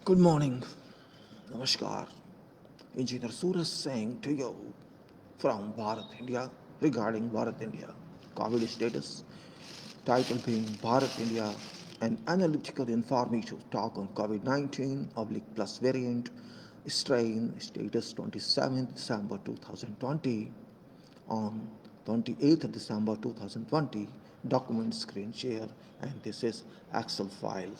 Good morning. Namaskar. Engineer Suraj saying to you from Bharat, India regarding Bharat, India. COVID status. Title being Bharat, India, an analytical informative talk on COVID-19 oblique plus variant strain status 27th December 2020 on 28th December 2020 document screen share, and this is Excel file.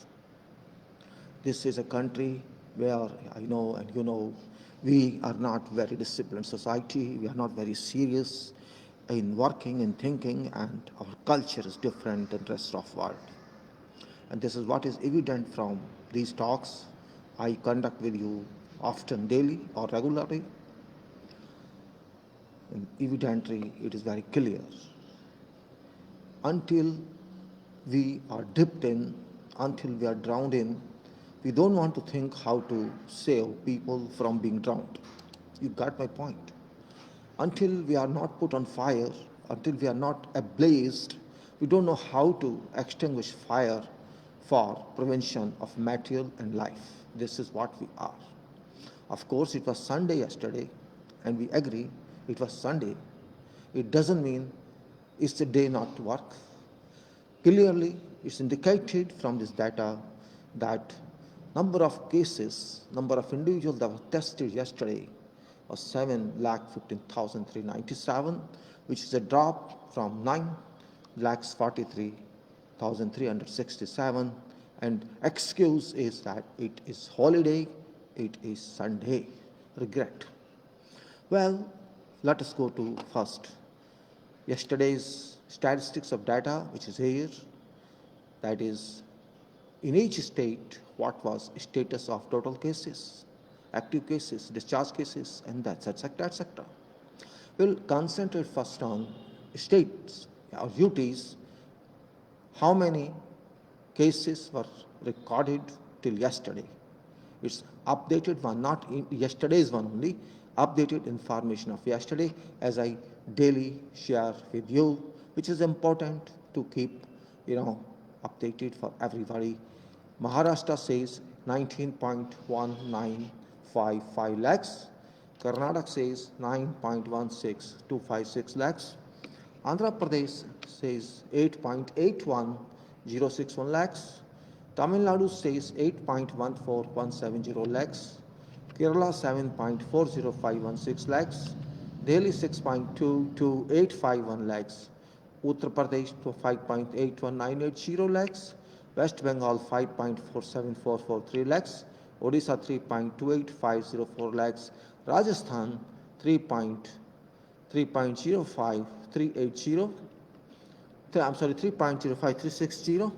This is a country where I know and you know we are not very disciplined society. We are not very serious in working and thinking, and our culture is different than the rest of the world. And this is what is evident from these talks I conduct with you often daily or regularly. And evidently, it is very clear. Until we are dipped in, until we are drowned in, we don't want to think how to save people from being drowned. You got my point. Until we are not put on fire, until we are not ablazed, we don't know how to extinguish fire for prevention of material and life. This is what we are. Of course, it was Sunday yesterday, and we agree it was Sunday. It doesn't mean it's a day not to work. Clearly, it's indicated from this data that number of cases, number of individuals that were tested yesterday was 7,15,397, which is a drop from 9,43,367. And excuse is that it is holiday, it is Sunday. Regret. Well, let us go to first yesterday's statistics of data, which is here. That is, in each state, what was status of total cases, active cases, discharge cases, and that's etc., etc. We'll concentrate first on states or UTs. How many cases were recorded till yesterday? It's updated one, not yesterday's one only, updated information of yesterday as I daily share with you, which is important to keep, updated for everybody. Maharashtra says 19.1955 lakhs. Karnataka says 9.16256 lakhs. Andhra Pradesh says 8.81061 lakhs. Tamil Nadu says 8.14170 lakhs. Kerala 7.40516 lakhs. Delhi 6.22851 lakhs. Uttar Pradesh 5.81980 lakhs. West Bengal 5.47443 lakhs. Odisha 3.28504 lakhs. Rajasthan 3.05360.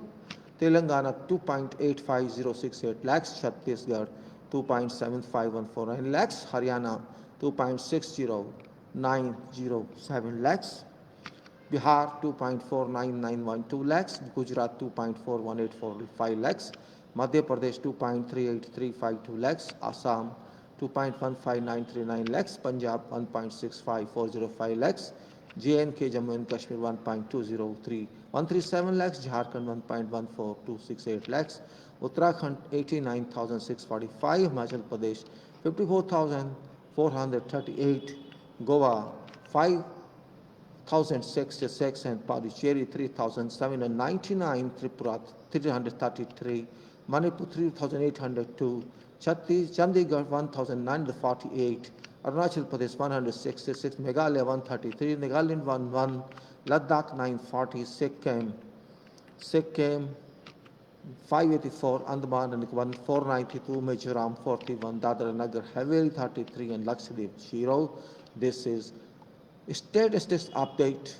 Telangana 2.85068 lakhs. Chhattisgarh 2.75149 lakhs. Haryana 2.60907 lakhs. Bihar 2.49912 lakhs, Gujarat 2.41845 lakhs, Madhya Pradesh 2.38352 lakhs, Assam 2.15939 lakhs, Punjab 1.65405 lakhs, J&K Jammu and Kashmir 1.203137 lakhs, Jharkhand 1.14268 lakhs, Uttarakhand 89,645, Himachal Pradesh 54,438, Goa 5,066 and Puducherry 3,799, Tripura 333, Manipur 3,802, Chandigarh 1,948, Arunachal Pradesh 166, Meghalaya 133, Nagaland 11, Ladakh 940, Sikkim 584, Andaman and Nicobar 492, Mizoram 41, Dadra and Nagar Haveli 33, and Lakshadweep 0. This is statistics update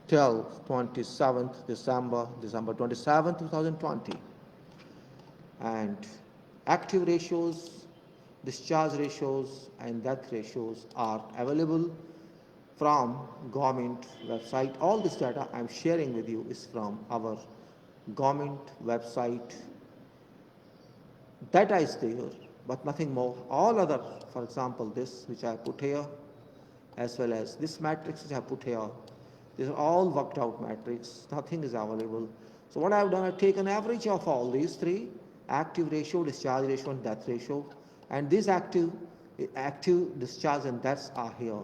till 27th December 27, 2020. And active ratios, discharge ratios, and death ratios are available from government website. All this data I'm sharing with you is from our government website. Data is there, but nothing more. All other, for example, this which I put here, as well as this matrix which I put here, these are all worked out matrix. Nothing is available. So what I have done, I've taken average of all these three active ratio, discharge ratio, and death ratio. And these active discharge and deaths are here.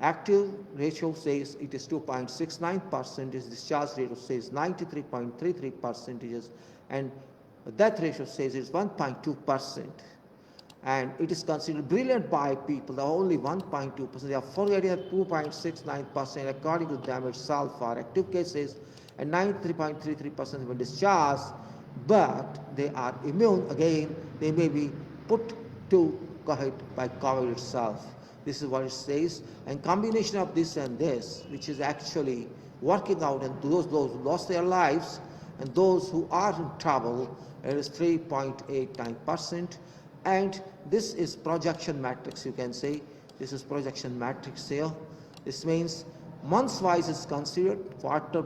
Active ratio says it is 2.69%, discharge ratio says 93.33%, and death ratio says it's 1.2%. And it is considered brilliant by people, the only 1.2%. They are forgetting that 2.69% according to them itself are active cases, and 93.33% were discharged, but they are immune. Again, they may be put to COVID by COVID itself. This is what it says, and combination of this and this, which is actually working out, and those who lost their lives and those who are in trouble, it is 3.89%. And this is projection matrix, you can say. This is projection matrix here. This means months wise is considered, quarter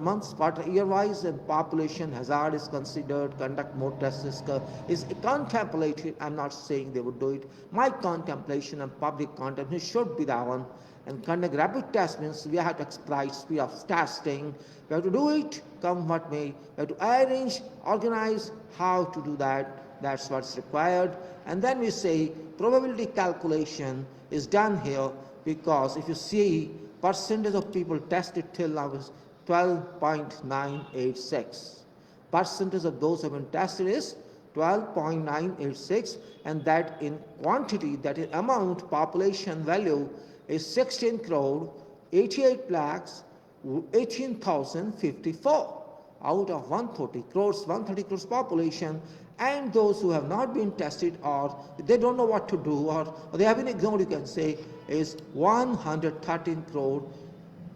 year wise, and population hazard is considered, conduct more tests is contemplated. I'm not saying they would do it. My contemplation and public contemplation should be that one. And conduct rapid test means we have to expedite speed of testing. We have to do it, come what may. We have to arrange, organize how to do that. That's what's required. And then we say probability calculation is done here, because if you see percentage of people tested till now is 12.986. Percentage of those who have been tested is 12.986, and that in quantity, that is amount, population value is 16 crore 88 lakhs 18,054 out of 130 crores population. And those who have not been tested, or they don't know what to do, or they have been ignored, you can say, is 113 crore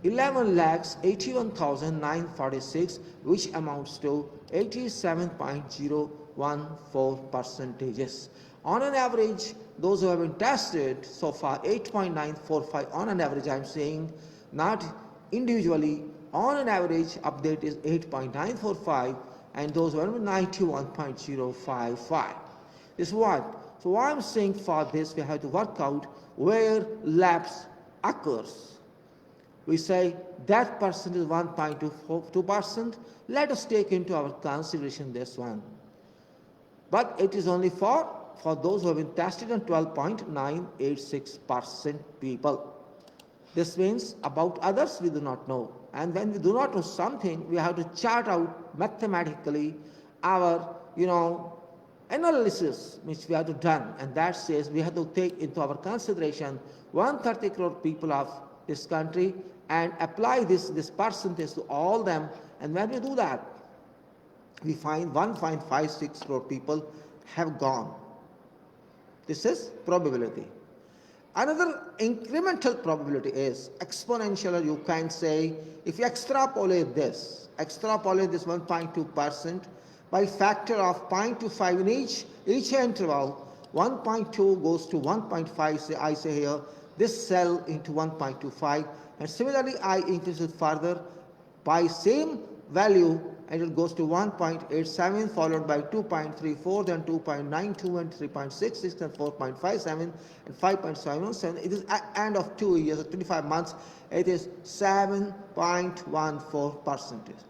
11 lakhs 81,946, which amounts to 87.014%. On an average, those who have been tested so far, 8.945 on an average, I'm saying, not individually, on an average update is 8.945, and those who are 91.055. This is what? So what I'm saying, for this we have to work out where lapse occurs. We say that percent is 1.2%. Let us take into our consideration this one. But it is only for those who have been tested on 12.986% people. This means about others we do not know. And when we do not know something, we have to chart out mathematically our, analysis which we have to done. And that says we have to take into our consideration 130 crore people of this country and apply this percentage to all them. And when we do that, we find 1.56 crore people have gone. This is probability. Another incremental probability is exponential. You can say, if you extrapolate this 1.2% by factor of 0.25 in each interval, 1.2 goes to 1.5, I say here, this cell into 1.25, and similarly I increase it further by same value, and it goes to 1.87, followed by 2.34, then 2.92, and 3.66, and 4.57, and 5.77. It is at end of 2 years, 25 months, it is 7.14%.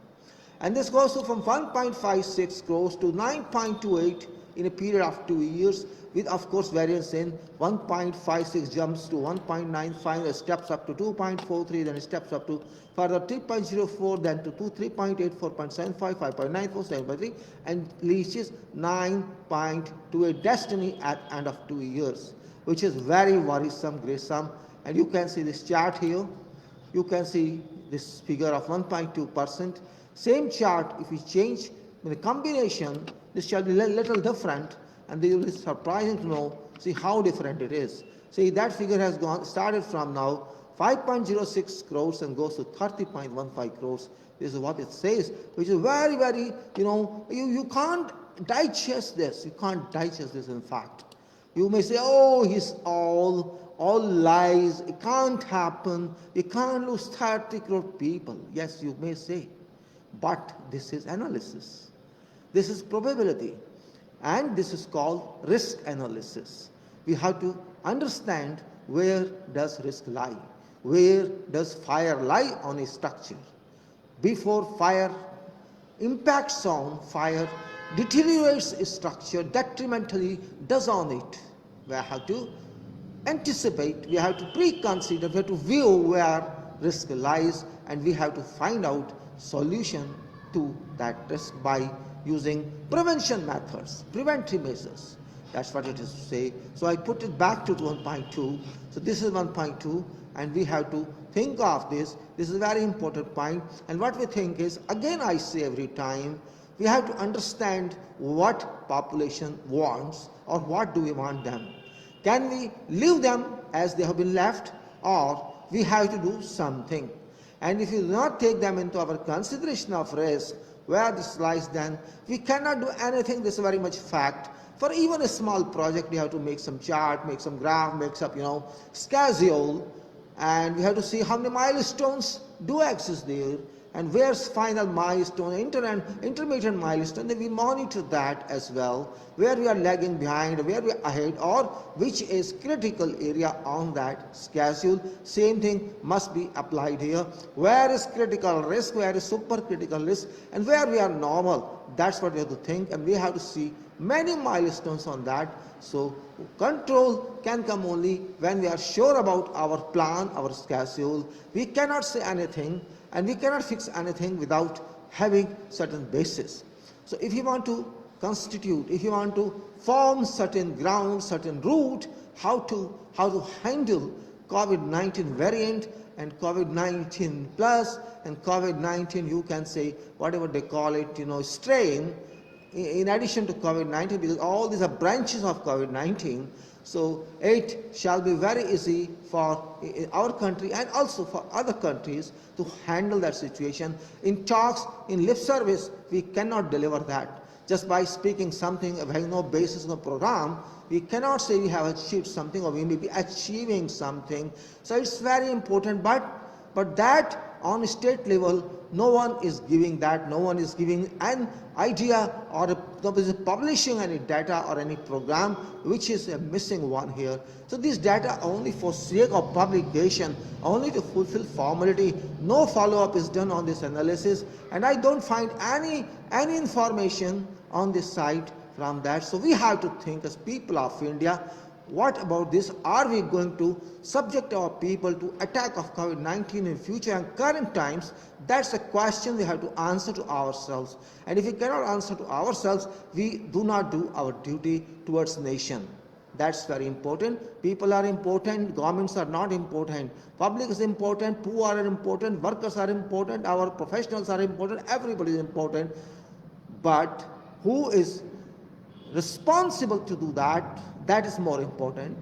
And this goes to from 1.56 crores to 9.28 in a period of 2 years, with of course variance in 1.56 jumps to 1.95, steps up to 2.43, then it steps up to further 3.04, then to 3.84, 0.75, 5.94, 7.3, and reaches 9.28 destiny at end of 2 years, which is very worrisome, gruesome. And you can see this chart here. You can see this figure of 1.2%. Same chart, if we change the combination, this shall be a little different, and they will be surprising to know, see how different it is. See, that figure has started from now 5.06 crores and goes to 30.15 crores. This is what it says, which is very, very, you can't digest this. You can't digest this, in fact. You may say, oh, he's all lies. It can't happen. You can't lose 30 crore people. Yes, you may say. But this is analysis. This is probability. And this is called risk analysis. We have to understand where does risk lie. Where does fire lie on a structure? Before fire impacts on fire, deteriorates its structure, detrimentally does on it. We have to anticipate, we have to pre-consider, we have to view where risk lies, and we have to find out solution to that risk by using prevention methods, preventive measures. That's what it is to say. So I put it back to 1.2. So this is 1.2, and we have to think of this. This is a very important point. And what we think is, again I say every time, we have to understand what population wants, or what do we want them. Can we leave them as they have been left, or we have to do something? And if we do not take them into our consideration of risk, where this lies, then we cannot do anything. This is very much fact. For even a small project, we have to make some chart, make some graph, make some schedule, and we have to see how many milestones do exist there, and where's final milestone, intermediate milestone. Then we monitor that as well, where we are lagging behind, where we are ahead, or which is critical area on that schedule. Same thing must be applied here. Where is critical risk, where is supercritical risk, and where we are normal. That's what we have to think, and we have to see many milestones on that. So control can come only when we are sure about our plan, our schedule. We cannot say anything, and we cannot fix anything without having certain basis. So if you want to constitute, if you want to form certain ground, certain route, how to handle COVID-19 variant and COVID-19 plus and COVID-19, you can say whatever they call it, strain, in addition to COVID-19, because all these are branches of COVID-19. So it shall be very easy for our country and also for other countries to handle that situation. In talks, in lip service, we cannot deliver that. Just by speaking something, having no basis, no program, we cannot say we have achieved something, or we may be achieving something. So it's very important, but that on state level, no one is giving that, no one is giving an idea, or publishing any data or any program, which is a missing one here. So these data only for sake of publication, only to fulfill formality. No follow-up is done on this analysis, and I don't find any information on this site from that. So we have to think as people of India, what about this? Are we going to subject our people to attack of COVID-19 in future and current times? That's a question we have to answer to ourselves. And if we cannot answer to ourselves, we do not do our duty towards nation. That's very important. People are important, governments are not important. Public is important, poor are important, workers are important, our professionals are important, everybody is important. But who is responsible to do that? That is more important.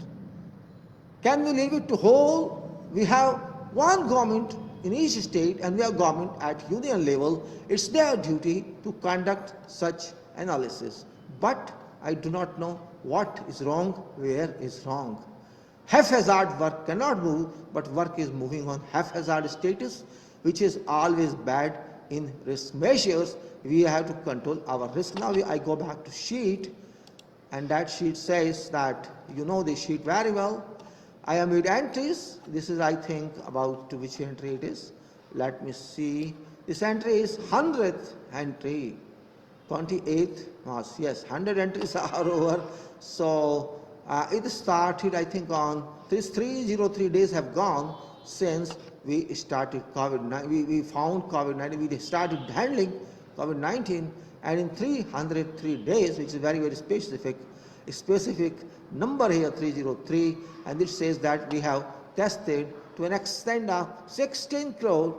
Can we leave it to whole? We have one government in each state, and we have government at union level. It's their duty to conduct such analysis. But I do not know what is wrong, where is wrong. Haphazard work cannot move, but work is moving on haphazard status, which is always bad in risk measures. We have to control our risk. Now I go back to sheet. And that sheet says that, the sheet very well. I have made entries. This is, I think, about to which entry it is. Let me see. This entry is 100th entry, 28th March. Yes, 100 entries are over. So it started, I think, on these 303 days have gone since we started COVID-19. We found COVID-19. We started handling COVID-19. And in 303 days, which is very, very specific number here, 303, and it says that we have tested to an extent of 16 crore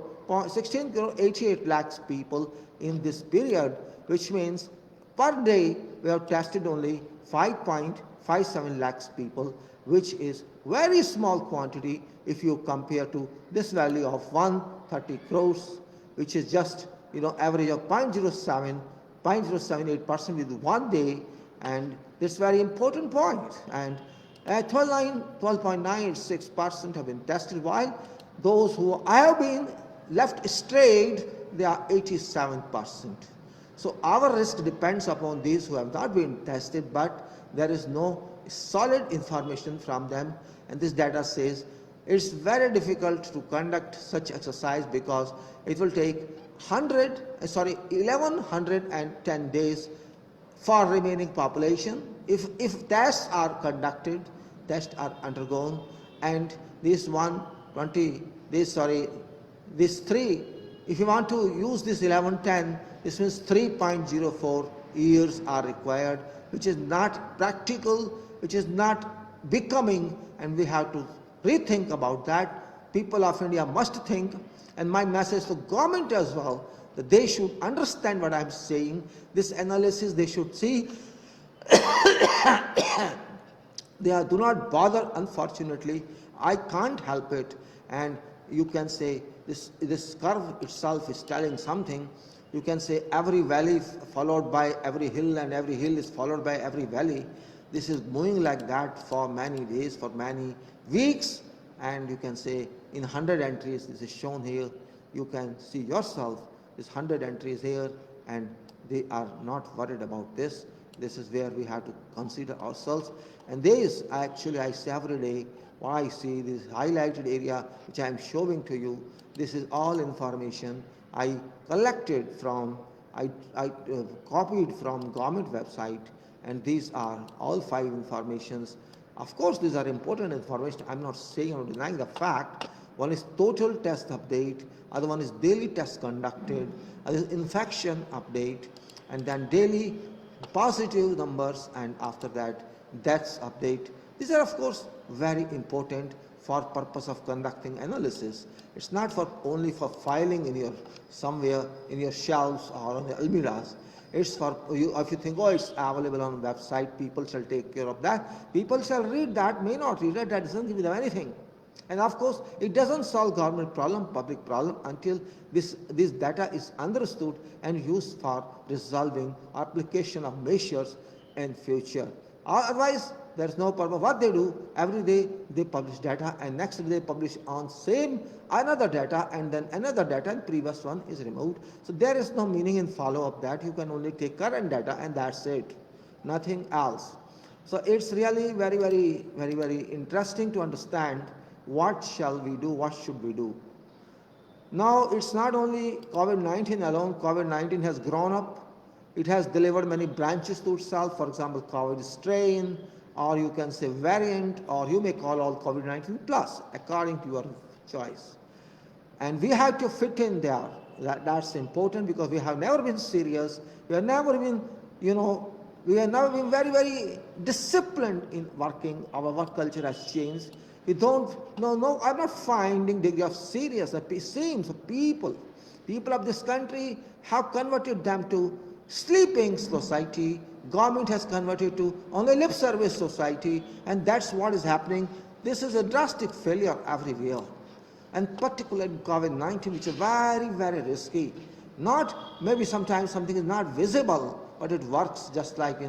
88 lakhs people in this period, which means per day we have tested only 5.57 lakhs people, which is very small quantity if you compare to this value of 130 crores, which is just average of 0.078% with 1 day, and this very important point. And 12.96% have been tested, while those who have been left strayed, they are 87%. So our risk depends upon these who have not been tested, but there is no solid information from them, and this data says it's very difficult to conduct such exercise because it will take 1110 days for remaining population. If tests are conducted, tests are undergone, and this 120, this 3, if you want to use this 1110, this means 3.04 years are required, which is not practical, which is not becoming, and we have to rethink about that. People of India must think, and my message to government as well, that they should understand what I am saying. This analysis they should see. They do not bother, unfortunately. I can't help it. And you can say this curve itself is telling something. You can say every valley is followed by every hill, and every hill is followed by every valley. This is moving like that for many days, for many weeks, and you can say in 100 entries, this is shown here. You can see yourself, this 100 entries here, and they are not worried about this. This is where we have to consider ourselves. And there is actually, I say every day, what I see, this highlighted area which I am showing to you, this is all information I collected from, I copied from government website, and these are all 5 informations. Of course, these are important information. I'm not saying or denying the fact. One is total test update, other one is daily test conducted, other is infection update, and then daily positive numbers, and after that deaths update. These are of course very important for purpose of conducting analysis. It's not for only for filing in your somewhere in your shelves or on the almirahs. It's for you. If you think, oh, it's available on the website, people shall take care of that. People shall read that, may not read it. That doesn't give them anything. And of course, it doesn't solve government problem, public problem, until this data is understood and used for resolving application of measures in future. Otherwise, there is no problem. What they do, every day they publish data, and next day they publish on same another data, and then another data, and previous one is removed. So there is no meaning in follow up that. You can only take current data, and that's it, nothing else. So it's really very interesting to understand what shall we do, what should we do. Now it's not only COVID-19 alone. COVID-19 has grown up. It has delivered many branches to itself. For example, COVID strain, or you can say variant, or you may call all COVID-19 plus, according to your choice. And we have to fit in there. That's important, because we have never been serious. We have never been, we have never been very disciplined in working. Our work culture has changed. We don't, I'm not finding degree of seriousness. It seems people of this country have converted them to sleeping society. Government has converted to only lip service society, and that's what is happening. This is a drastic failure everywhere, and particularly COVID-19, which is very risky. Not maybe sometimes something is not visible, but it works just like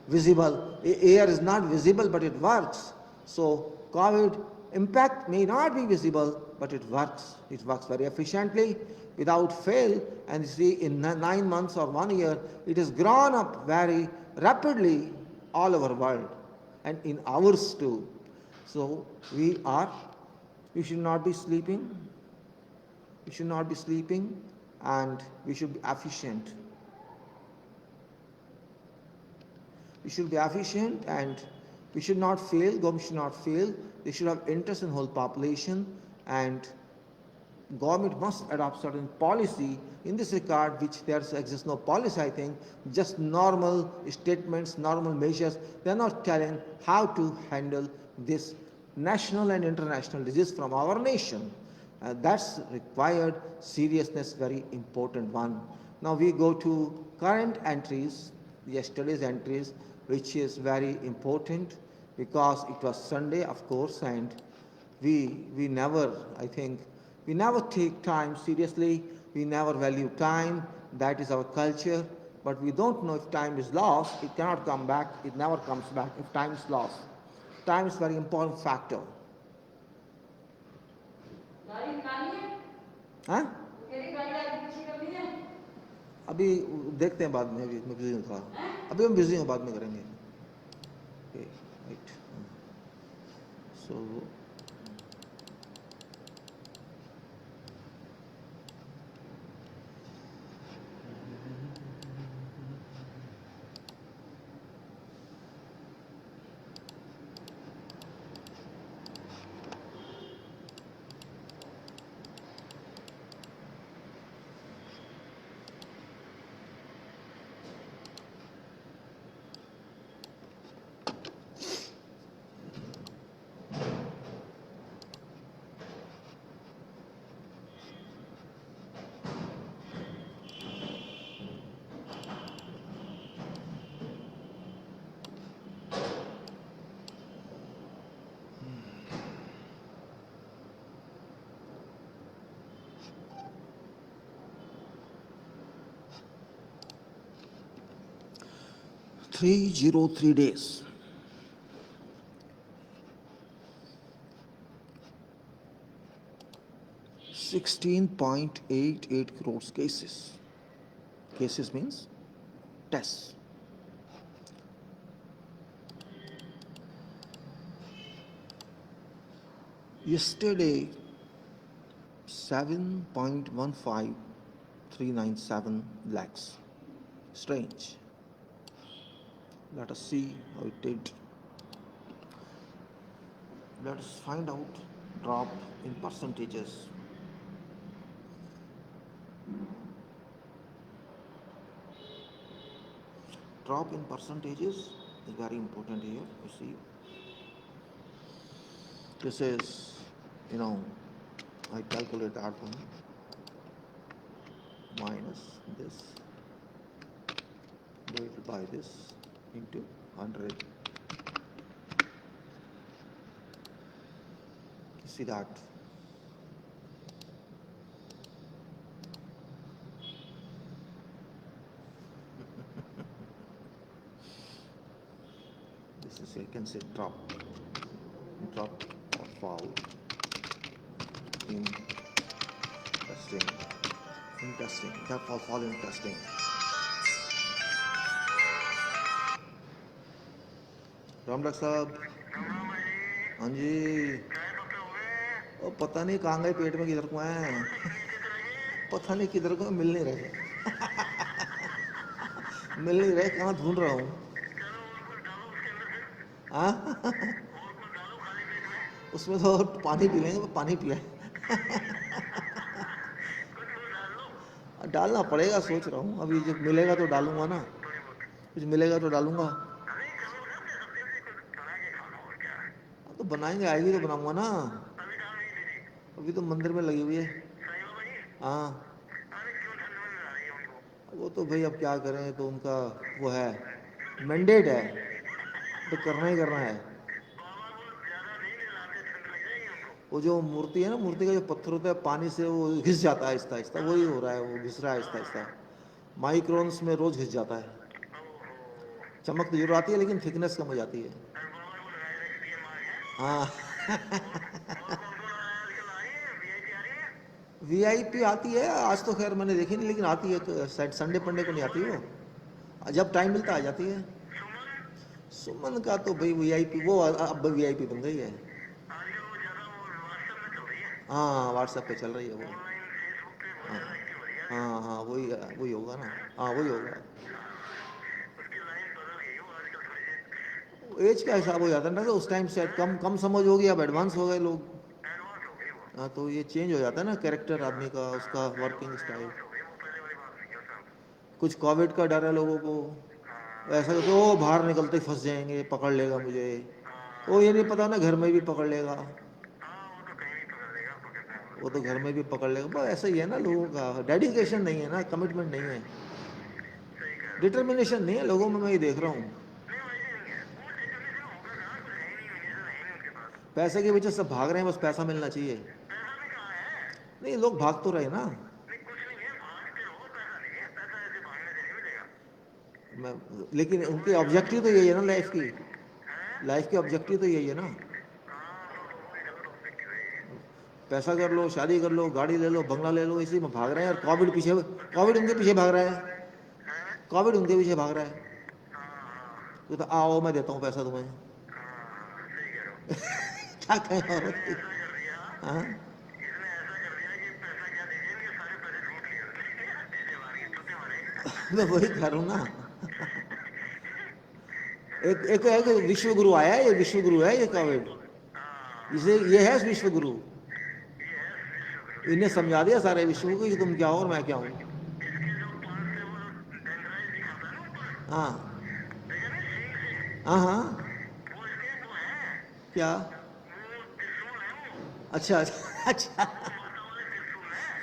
visible. Air is not visible, but it works. So COVID impact may not be visible, but it works. It works very efficiently, without fail. And you see, in 9 months or 1 year, it has grown up very rapidly all over the world, and in ours too. So we should not be sleeping. We should not be sleeping, and we should be efficient. We should be efficient, and we should not fail. Government should not fail. They should have interest in whole population, and government must adopt certain policy in this regard, which there exists no policy, I think, just normal statements, normal measures. They are not telling how to handle this national and international disease from our nation. That's required seriousness, very important one. Now we go to current entries, yesterday's entries, which is very important, because it was Sunday, of course, and we never, I think, we never take time seriously. We never value time. That is our culture. But we don't know if time is lost. It cannot come back. It never comes back if time is lost. Time is a very important factor. हाँ? अभी देखते हैं बाद में. अभी मैं busy हूँ थोड़ा. अभी हम बिजी हूँ, बाद में करेंगे. Okay, right. So 303 days. 16.88 crores cases. Cases means tests. Yesterday, 7.15397 lakhs. Strange. Let us see how it did. Let us find out drop in percentages. Drop in percentages is very important here. You see, this is, I calculate that one minus this divided by this into 100. You see that? This is, you can say, drop or fall in testing, drop or fall in testing. Ram doctor साहब। हाँ जी। ओ पता नहीं कहाँ गए, पेट में किधर को है, पता नहीं किधर को, मिल नहीं रहे मिल नहीं रहे, कहाँ ढूंढ रहा हूँ। हाँ उसमें तो पानी पी लेंगे, पानी पिया डालना पड़ेगा, सोच रहा हूँ। अभी जब मिलेगा तो डालूंगा ना, कुछ मिलेगा तो डालूंगा। तो बनाएंगे, आएगी तो बनाऊंगा ना। अभी तो मंदिर में लगी हुई है। हाँ वो तो भाई अब क्या करें, तो उनका वो है, मैंडेट है, तो करना ही करना है। वो जो मूर्ति है ना, मूर्ति का जो पत्थर होता है, पानी से वो घिस जाता है आहिस्ता आहिस्ता, वही हो रहा है, वो घिस रहा है आहिस्ता आहिस्ता, माइक्रोन्स में रोज घिस जाता है। चमक तो जरूर आती है, लेकिन थिकनेस कम हो जाती है। हाँ वीआईपी आती है, आज तो खैर मैंने देखी नहीं, लेकिन आती है, तो संडे पंडे को नहीं आती वो, जब टाइम मिलता आ जाती है। सुमन का तो भाई वीआईपी, वो अब वीआईपी बन गई है। हाँ व्हाट्सएप पे चल रही है वो। हाँ हाँ हाँ, वही वही होगा ना। हाँ वही होगा। एज का हिसाब हो जाता है ना, तो उस टाइम से कम कम समझ होगी, अब एडवांस हो गए लोग। हाँ तो ये चेंज हो जाता है ना कैरेक्टर आदमी का, उसका वर्किंग स्टाइल। कुछ कोविड का डर है लोगों को, ऐसा कि ओ बाहर निकलते ही फंस जाएंगे, पकड़ लेगा मुझे। वो ये नहीं पता ना, घर में भी पकड़ लेगा, वो तो घर में भी पकड़ लेगा। बस ऐसा ही है ना लोगों का, डेडिकेशन नहीं है ना, कमिटमेंट नहीं है, डिटर्मिनेशन नहीं है लोगों में, मैं ये देख रहा हूँ। पैसे के पीछे सब भाग रहे हैं, बस पैसा मिलना चाहिए। नहीं लोग भाग तो रहे ना। मैं, लेकिन उनके ऑब्जेक्टिव तो यही है ना, लाइफ की ऑब्जेक्टिव तो यही है ना। पैसा कर लो, शादी कर लो, गाड़ी ले लो, बंगला ले लो, इसी में भाग रहे हैं। और कोविड उनके पीछे भाग रहा है, कोविड उनके पीछे भाग रहा है। तो आओ मैं देता हूँ पैसा तुम्हें क्या कहें औरत। हाँ मैं वही कह रहा हूँ ना। एक एक विश्व गुरु आया है, ये विश्व गुरु है ये कोविड, इसे ये है विश्व गुरु। इन्हें समझा दिया सारे विश्व को कि तुम क्या हो और मैं क्या हूँ। हाँ हाँ हाँ। क्या? अच्छा अच्छा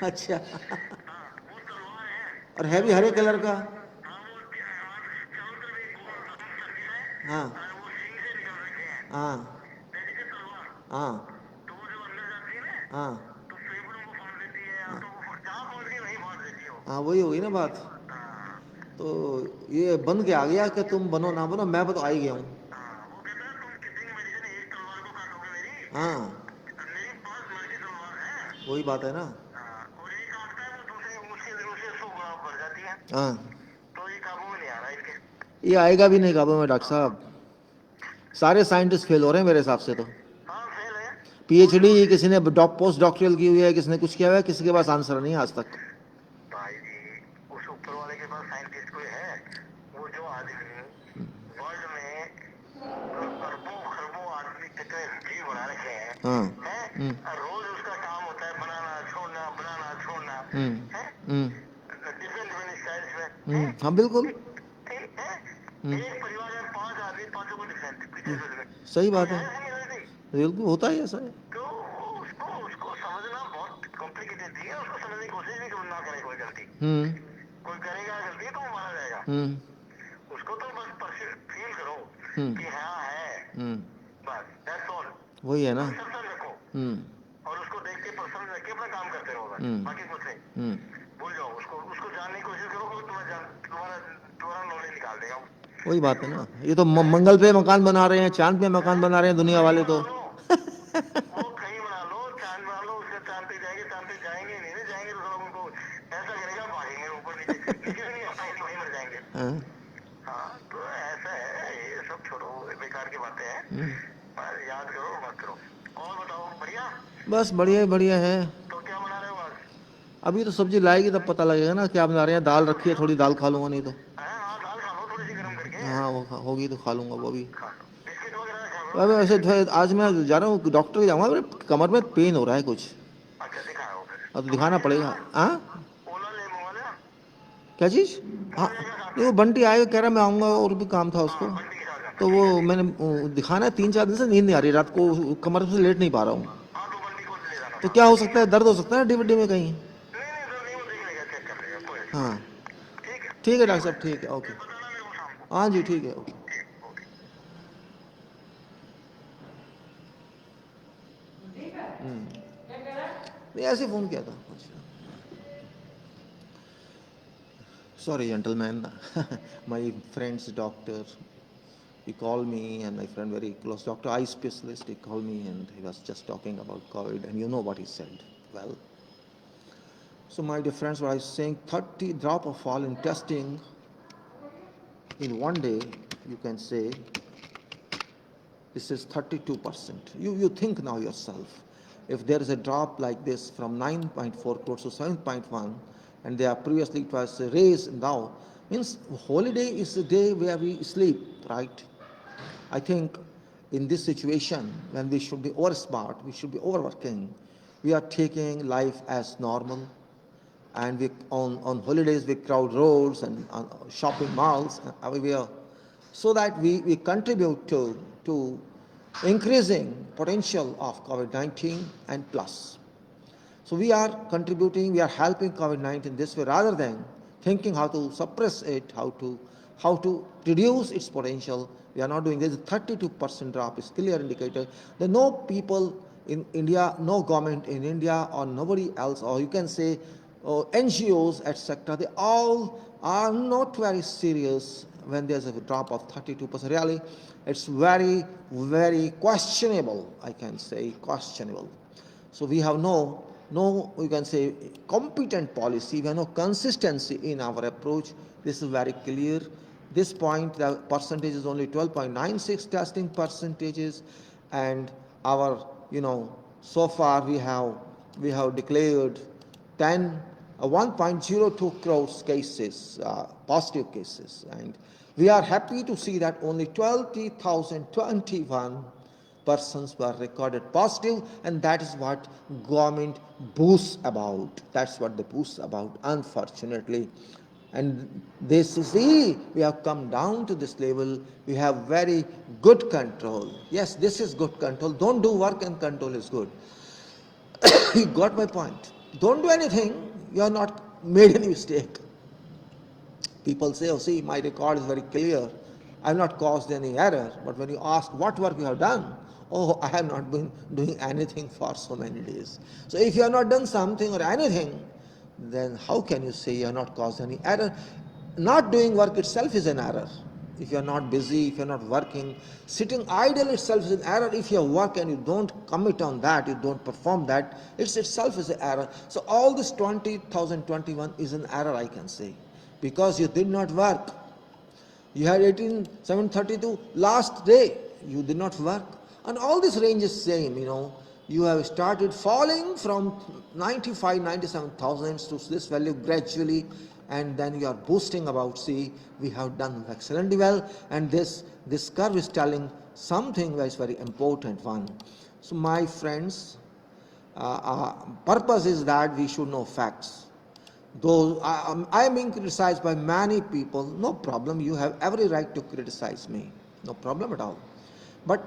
अच्छा। और है भी हरे कलर का। हाँ हाँ हाँ हाँ हाँ, वही होगी ना बात। तो ये बन के आ गया कि तुम बनो ना बनो, मैं तो आ ही गया हूँ। हाँ वही बात है ना। हाँ ये आएगा भी नहीं काबू में डॉक्टर साहब। सारे साइंटिस्ट फेल हो रहे हैं मेरे हिसाब से तो। पीएचडी किसी ने पोस्ट डॉक्टरल की हुई है, किसी ने कुछ किया हुआ है, किसी के पास आंसर नहीं है आज तक। भाई जी उस ऊपर वाले के पास साइंटिस्ट कोई है? वो जो आदमी वर्ल्ड में अरबों खरबों आदमी के जीव बना रखे हैं, रोज उसका काम होता है बनाना छोड़ना बनाना छोड़ना, डिफरेंट डिफरेंट स्टाइल्स में। हाँ बिल्कुल एक परिवार में 5 आदमी, 5 को डिफरेंट। सही बात है, बिल्कुल होता ही ऐसा है। तो उसको समझना बहुत कॉम्प्लिकेटेड है, उसको समझने की कोशिश भी ना करे कोई गलती। कोई करेगा गलती तो वो मारा जाएगा। उसको तो बस फील करो कि हाँ है, बस दैट्स ऑल। वही है ना, रखो और उसको देख के पसंद रख के अपना काम करते रहो, बाकी कुछ नहीं। भूल जाओ उसको जानने की कोशिश करो, तुम्हारा नॉलेज निकाल देगा। वही बात है ना, ये तो मंगल पे मकान बना रहे हैं, चांद पे मकान बना रहे हैं दुनिया वाले तो। वो कहीं बना लो, चांद बना लो, उससे चांद पे जाएंगे नहीं जाएंगे तो उनको ऐसा करेगा भागेंगे ऊपर नीचे नहीं आएंगे, वहीं मर जाएंगे। हाँ तो ऐसा है, ये सब छोड़ो, बेकार की बातें हैं, याद करो मत करो। और बताओ बढ़िया? बस बढ़िया बढ़िया है। तो क्या बना रहे हो आज? अभी तो सब्जी लाएगी तब पता लगेगा ना क्या बना रहे हैं। दाल रखी है, थोड़ी दाल खा लूंगा, नहीं तो दाल खा लो थोड़ी सी गर्म करके। हाँ वो होगी तो खा लूंगा वो भी। बिस्किट वगैरह खा लो। वैसे आज मैं जा रहा हूँ डॉक्टर के जाऊँगा, मेरे कमर में पेन हो रहा है कुछ। अच्छा दिखाओ फिर। अब तो दिखाना पड़ेगा। हाँ ओला ले मंगा क्या चीज़? हाँ नहीं वो बंटी आएगा कह रहा मैं आऊँगा, और भी काम था उसको। तो वो मैंने दिखाना है, 3-4 दिन से नींद नहीं आ रही रात को, कमर से लेट नहीं पा रहा हूँ। तो क्या हो सकता है, दर्द हो सकता है हड्डी वड्डी में कहीं? हाँ ठीक है डॉक्टर साहब, ठीक है ओके। हाँ जी ठीक है ओके। नहीं ऐसे फ़ोन किया था। Sorry gentlemen, my friend's doctor, he called me, and my friend very close doctor, eye specialist, he called me and he was just talking about COVID, and you know what he said. Well, so my dear friends, what I was saying, 30 drop of fall in testing in one day, you can say, this is 32%. You think now yourself, if there is a drop like this from 9.4 crores to 7.1, and they are previously it was raised now, means holiday is a day where we sleep, right? I think in this situation, when we should be over smart, we should be overworking, we are taking life as normal, and we on holidays we crowd roads and shopping malls everywhere, so that we contribute to increasing potential of COVID-19 and plus. So we are contributing, we are helping COVID-19 this way, rather than thinking how to suppress it, how to reduce its potential. We are not doing this. 32% drop is clear indicator. There are no people in India, no government in India, or nobody else, or you can say NGOs, etc. They all are not very serious when there's a drop of 32%. Really, it's very, very questionable, I can say, questionable. So we have no, you can say, competent policy, we have no consistency in our approach. This is very clear. This point, the percentage is only 12.96 testing percentages, and our, so far we have declared 1.02 crores cases, positive cases, and we are happy to see that only 20,021 persons were recorded positive, and that is what government boasts about. That's what they boast about, unfortunately. And they see we have come down to this level, we have very good control. Yes, this is good control. Don't do work and control is good. You got my point. Don't do anything, you have not made any mistake. People say, oh see, my record is very clear, I have not caused any error. But when you ask what work you have done, oh, I have not been doing anything for so many days. So if you have not done something or anything, then how can you say you have not caused any error? not doing work itself is an error. If you are not busy, if you are not working, sitting idle itself is an error. If you work and you don't commit on that, you don't perform that, it itself is an error. So all this 20,021 is an error, I can say, because you did not work. You had 18,732 last day, you did not work. And all this range is same, you have started falling from 95, 97,000 to this value gradually, and then you are boosting about, see, we have done excellently well, and this curve is telling something that is very important one. So my friends, purpose is that we should know facts. Though I am being criticized by many people, no problem, you have every right to criticize me, no problem at all. But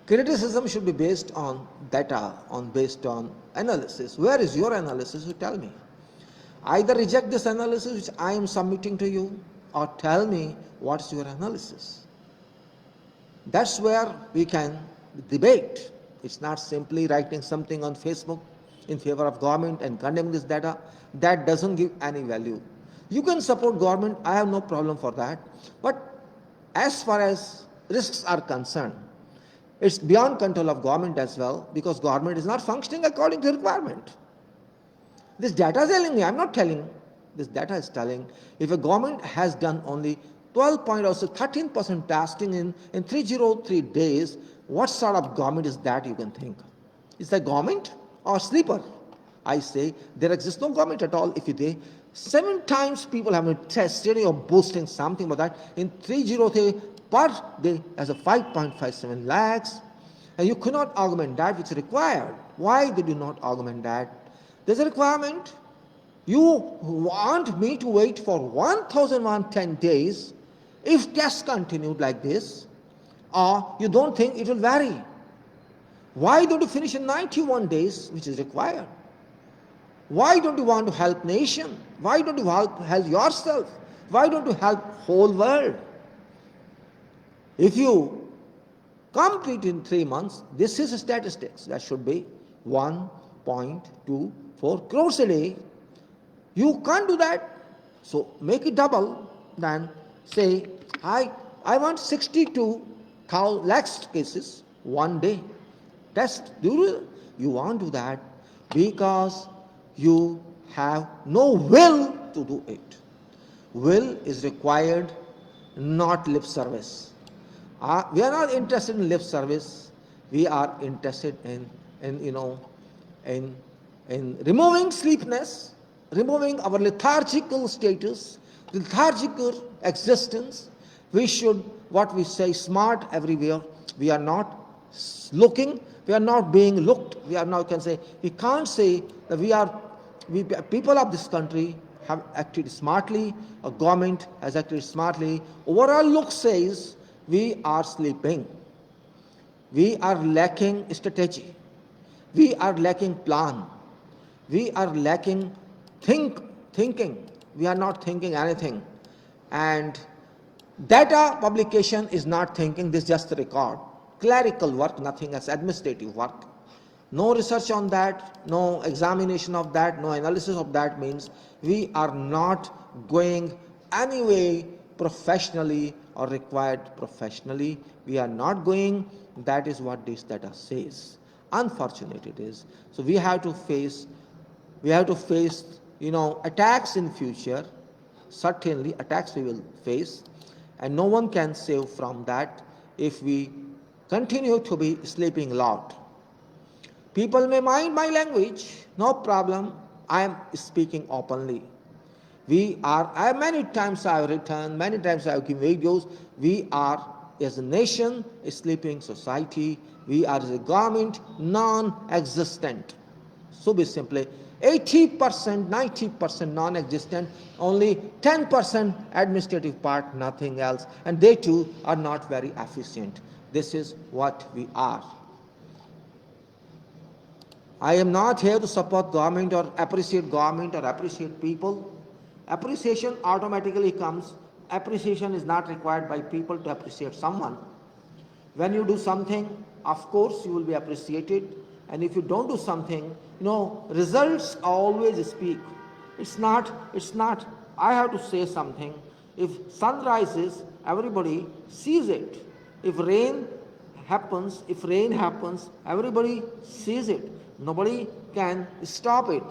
criticism should be based on data, based on analysis. Where is your analysis? You tell me. Either reject this analysis which I am submitting to you, or tell me what's your analysis. That's where we can debate. It's not simply writing something on Facebook in favor of government and condemning this data. That doesn't give any value. You can support government, I have no problem for that. But as far as risks are concerned, it's beyond control of government as well, because government is not functioning according to requirement. This data is telling me, I'm not telling, this data is telling, if a government has done only 12 point or so 13% tasking in 303 days, what sort of government is that, you can think? Is that government or sleeper? I say there exists no government at all. If they 7 times people have been tested or boosting something about that in 303 per day as a 5.57 lakhs, and you cannot augment that which is required. Why did you not augment that? There's a requirement. You want me to wait for 1,110 days if tests continued like this, or you don't think it will vary? Why don't you finish in 91 days, which is required? Why don't you want to help nation? Why don't you help yourself? Why don't you help whole world? If you complete in 3 months, this is statistics, that should be 1.24 crores a day. You can't do that, so make it double. Then say, I want 62 lakhs cases one day. You won't do that because you have no will to do it. Will is required, not lip service. We are not interested in lip service. We are interested in removing sleepiness, removing our lethargical status, lethargical existence. We should, what we say, smart everywhere. We are not looking, we are not being looked. We are now, we can't say that people of this country have acted smartly, a government has acted smartly. Overall look says we are sleeping. We are lacking strategy. We are lacking plan. We are lacking thinking. We are not thinking anything. And data publication is not thinking, this is just a record. Clerical work, nothing else, administrative work. No research on that, no examination of that, no analysis of that means we are not going anyway professionally or required professionally. We are not going, that is what this data says. Unfortunate it is. So we have to face, attacks in future. Certainly attacks we will face, and no one can save from that if we continue to be sleeping loud. People may mind my language, no problem. I am speaking openly. Many times I have written, many times I have given videos. We are, as a nation, a sleeping society. We are, as a government, non-existent. So be simply 80%, 90% non-existent, only 10% administrative part, nothing else. And they too are not very efficient. This is what we are. I am not here to support government or appreciate people. Appreciation automatically comes. Appreciation is not required by people to appreciate someone. When you do something, of course you will be appreciated. And if you don't do something, results always speak. It's not, I have to say something. If sun rises, everybody sees it. If rain happens, everybody sees it. Nobody can stop it.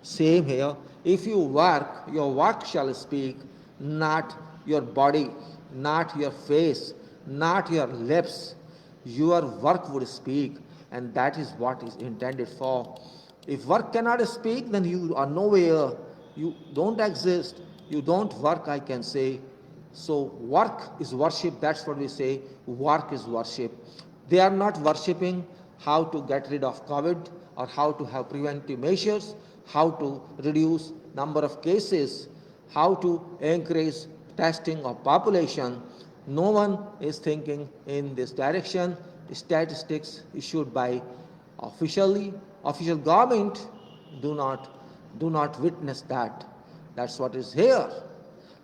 Same here. If you work, your work shall speak, not your body, not your face, not your lips. Your work would speak, and that is what is intended for. If work cannot speak, then you are nowhere. You don't exist. You don't work, I can say. So work is worship, that's what we say. Work is worship. They are not worshipping how to get rid of COVID or how to have preventive measures, how to reduce number of cases, how to increase testing of population. No one is thinking in this direction. Statistics issued by official government do not witness that. That's what is here.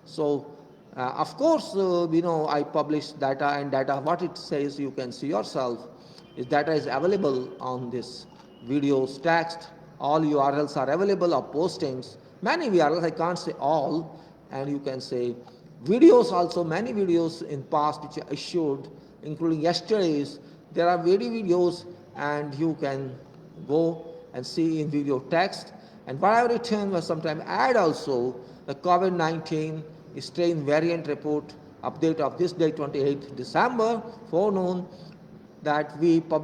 So, of course, I publish data, and data, what it says, you can see yourself. This data is available on this videos, text, all URLs are available of postings. Many URLs, I can't say all, and you can say videos also, many videos in past which are issued, including yesterday's. There are videos, and you can go and see in video text. And what I have written was sometime add also the COVID-19 strain variant report update of this day, 28th December, forenoon, that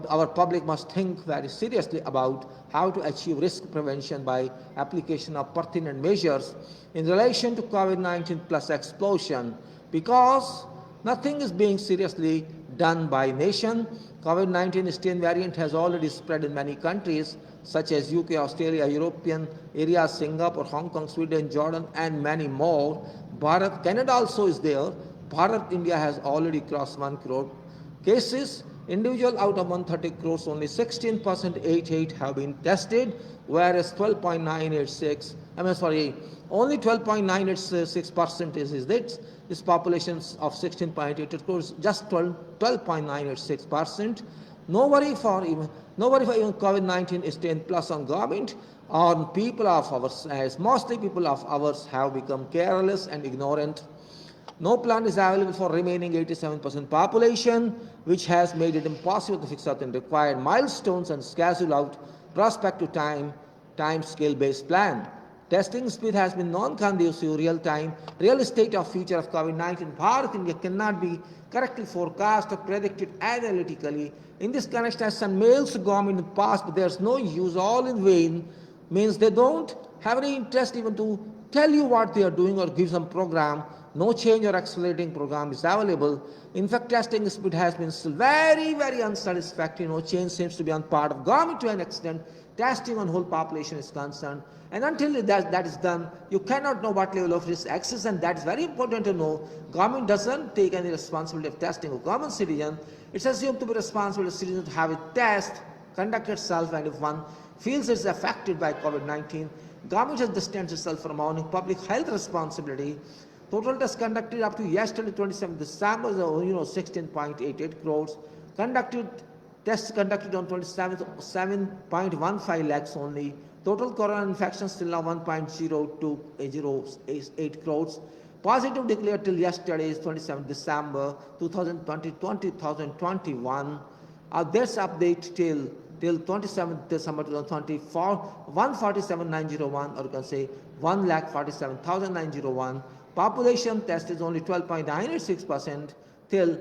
our public must think very seriously about how to achieve risk prevention by application of pertinent measures in relation to COVID-19 plus explosion, because nothing is being seriously done by nation. COVID-19 strain variant has already spread in many countries such as UK, Australia, European area, Singapore, Hong Kong, Sweden, Jordan, and many more. Bharat, Canada also is there. Bharat, India has already crossed 1 crore cases. Individual out of 130 crores, only 16.88 have been tested, whereas only 12.986% is this population of 16.88 crores, just 12.986%. No worry for even COVID-19 strain plus on government or people of ours, as mostly people of ours have become careless and ignorant. No plan is available for remaining 87% population, which has made it impossible to fix certain required milestones and schedule out prospective time scale based plan. Testing speed has been non-conducive real state of future of COVID-19. Bharat, India cannot be correctly forecast or predicted analytically. In this connection, as some mails to government in the past, but there's no use, all in vain, means they don't have any interest even to tell you what they are doing or give some program. No change or accelerating program is available. In fact, testing speed has been still very, very unsatisfactory. No change seems to be on part of government to an extent. Testing on whole population is concerned. And until that is done, you cannot know what level of risk exists, and that is very important to know. Government doesn't take any responsibility of testing of common citizen. It's assumed to be responsible of citizen to have a test, conduct itself, and if one feels it's affected by COVID-19, government has distanced itself from owning public health responsibility. Total tests conducted up to yesterday, 27th December, 16.88 crores. Tests conducted on 27th, 7.15 lakhs only. Total corona infections till now 1.0208 crores. Positive declared till yesterday is 27th December 2020-2021. This update till 27th December 2024, 147,901, or you can say 1,47,901. Population test is only 12.986% till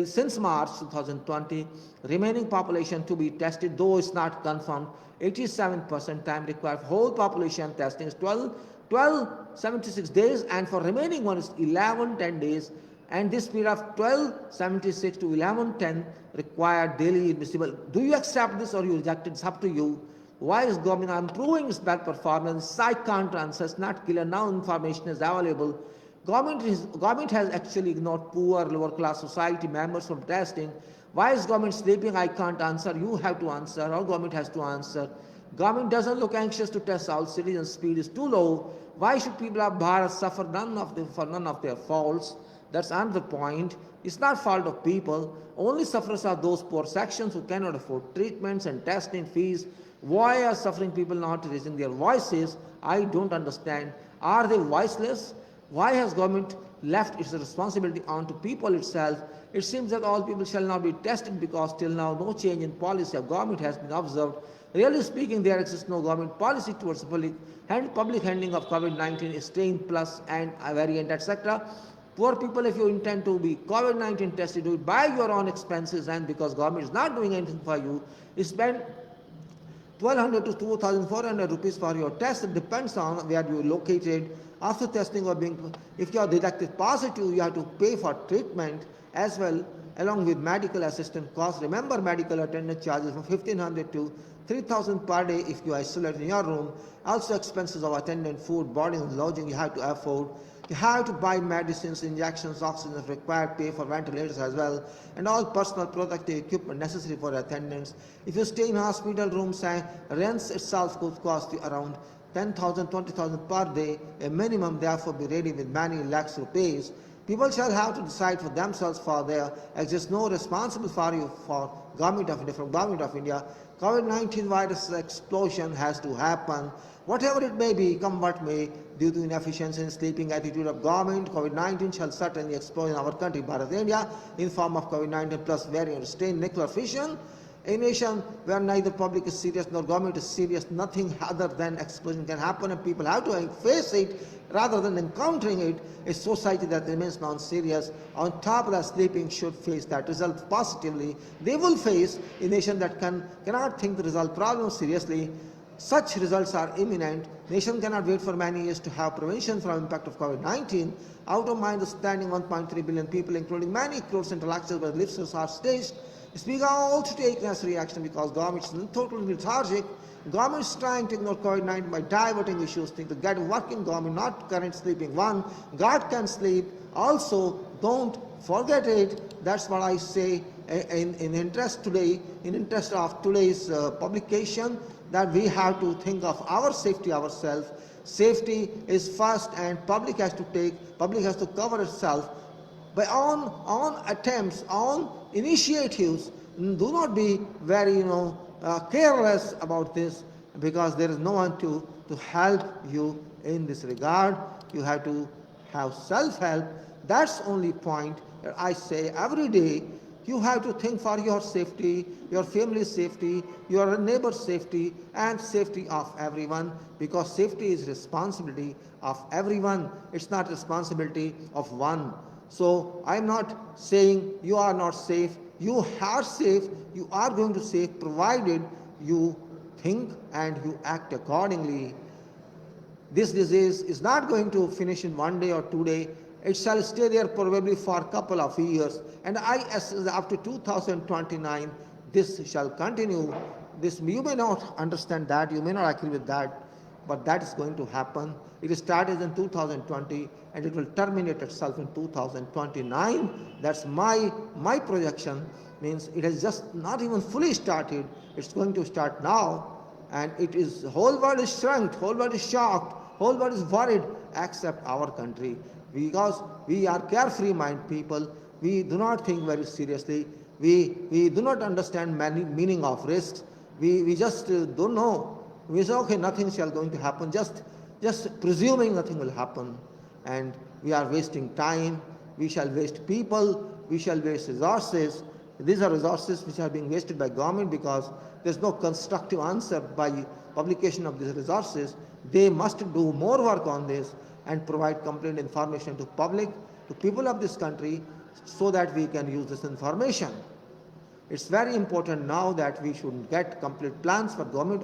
since March 2020. Remaining population to be tested, though it's not confirmed, 87% time required for whole population testing is 1276 days, and for remaining one is 1110 days, and this period of 1276 to 1110 required daily admissible. Do you accept this or you reject it? It's up to you. Why is government improving its bad performance? I can't answer. It's not clear. Now information is available. Government has actually ignored poor, lower class society members from testing. Why is government sleeping? I can't answer. You have to answer, or government has to answer. Government doesn't look anxious to test all citizens. Speed is too low. Why should people of Bharat suffer for none of their faults? That's another point. It's not fault of people. Only sufferers are those poor sections who cannot afford treatments and testing fees. Why are suffering people not raising their voices? I don't understand. Are they voiceless? Why has government left its responsibility onto people itself. It seems that all people shall not be tested because till now no change in policy of government has been observed. Really speaking, there exists no government policy towards public handling of COVID-19 strain plus and a variant, etc. Poor people, if you intend to be COVID-19 tested, do it by your own expenses, and because government is not doing anything for you, spend 1,200 to 2,400 rupees for your test. It depends on where you are located. After testing or being, if you are detected positive, you have to pay for treatment as well, along with medical assistance costs. Remember, medical attendance charges from 1,500 to 3,000 per day if you isolate in your room. Also expenses of attendant, food, boarding and lodging you have to afford. You have to buy medicines, injections, oxygen if required, pay for ventilators as well, and all personal protective equipment necessary for attendance. If you stay in hospital rooms, rents itself could cost you around 10,000, 20,000 per day, a minimum, therefore be ready with many lakhs rupees. People shall have to decide for themselves, for there exists no responsible for you for Government of India, from Government of India. COVID-19 virus explosion has to happen. Whatever it may be, come what may, due to inefficiency and sleeping attitude of government, COVID-19 shall certainly explode in our country, Bharat, India, in form of COVID-19 plus variant strain nuclear fission. A nation where neither public is serious nor government is serious, nothing other than explosion can happen, and people have to face it rather than encountering it. A society that remains non-serious, on top of that sleeping, should face that result positively. They will face a nation that cannot think to resolve problems seriously. Such results are imminent. Nation cannot wait for many years to have prevention from impact of COVID-19. Out of mind standing 1.3 billion people, including many crores intellectuals, but listeners are staged. Speak out to take necessary action because government is totally lethargic. Government is trying to ignore COVID-19 by diverting issues. Think to get a working government, not current sleeping one. God can sleep. Also, don't forget it. That's what I say in interest of today's publication, that we have to think of our safety ourselves. Safety is first, and public has to cover itself by on attempts, on initiatives. Do not be very careless about this, because there is no one to help you in this regard. You have to have self-help. That's only point that I say every day. You have to think for your safety, your family's safety, your neighbor's safety, and safety of everyone, because safety is responsibility of everyone. It's not responsibility of one. So I'm not saying you are not safe. You are safe. You are going to save, provided you think and you act accordingly. This disease is not going to finish in 1 day or 2 days. It shall stay there probably for a couple of years, and up to 2029 this shall continue. This, you may not understand that, you may not agree with that, but that is going to happen. It started in 2020 and it will terminate itself in 2029. That's my projection. Means it has just not even fully started. It's going to start now, and it is, whole world is shrunk, whole world is shocked, whole world is worried, except our country, because we are carefree mind people. We do not think very seriously. We do not understand meaning of risks. We just don't know. We say, okay, nothing shall going to happen, just presuming nothing will happen, and we are wasting time. We shall waste people, we shall waste resources. These are resources which are being wasted by government, because there is no constructive answer by publication of these resources. They must do more work on this and provide complete information to public, to people of this country, so that we can use this information. It's very important now that we should get complete plans for government.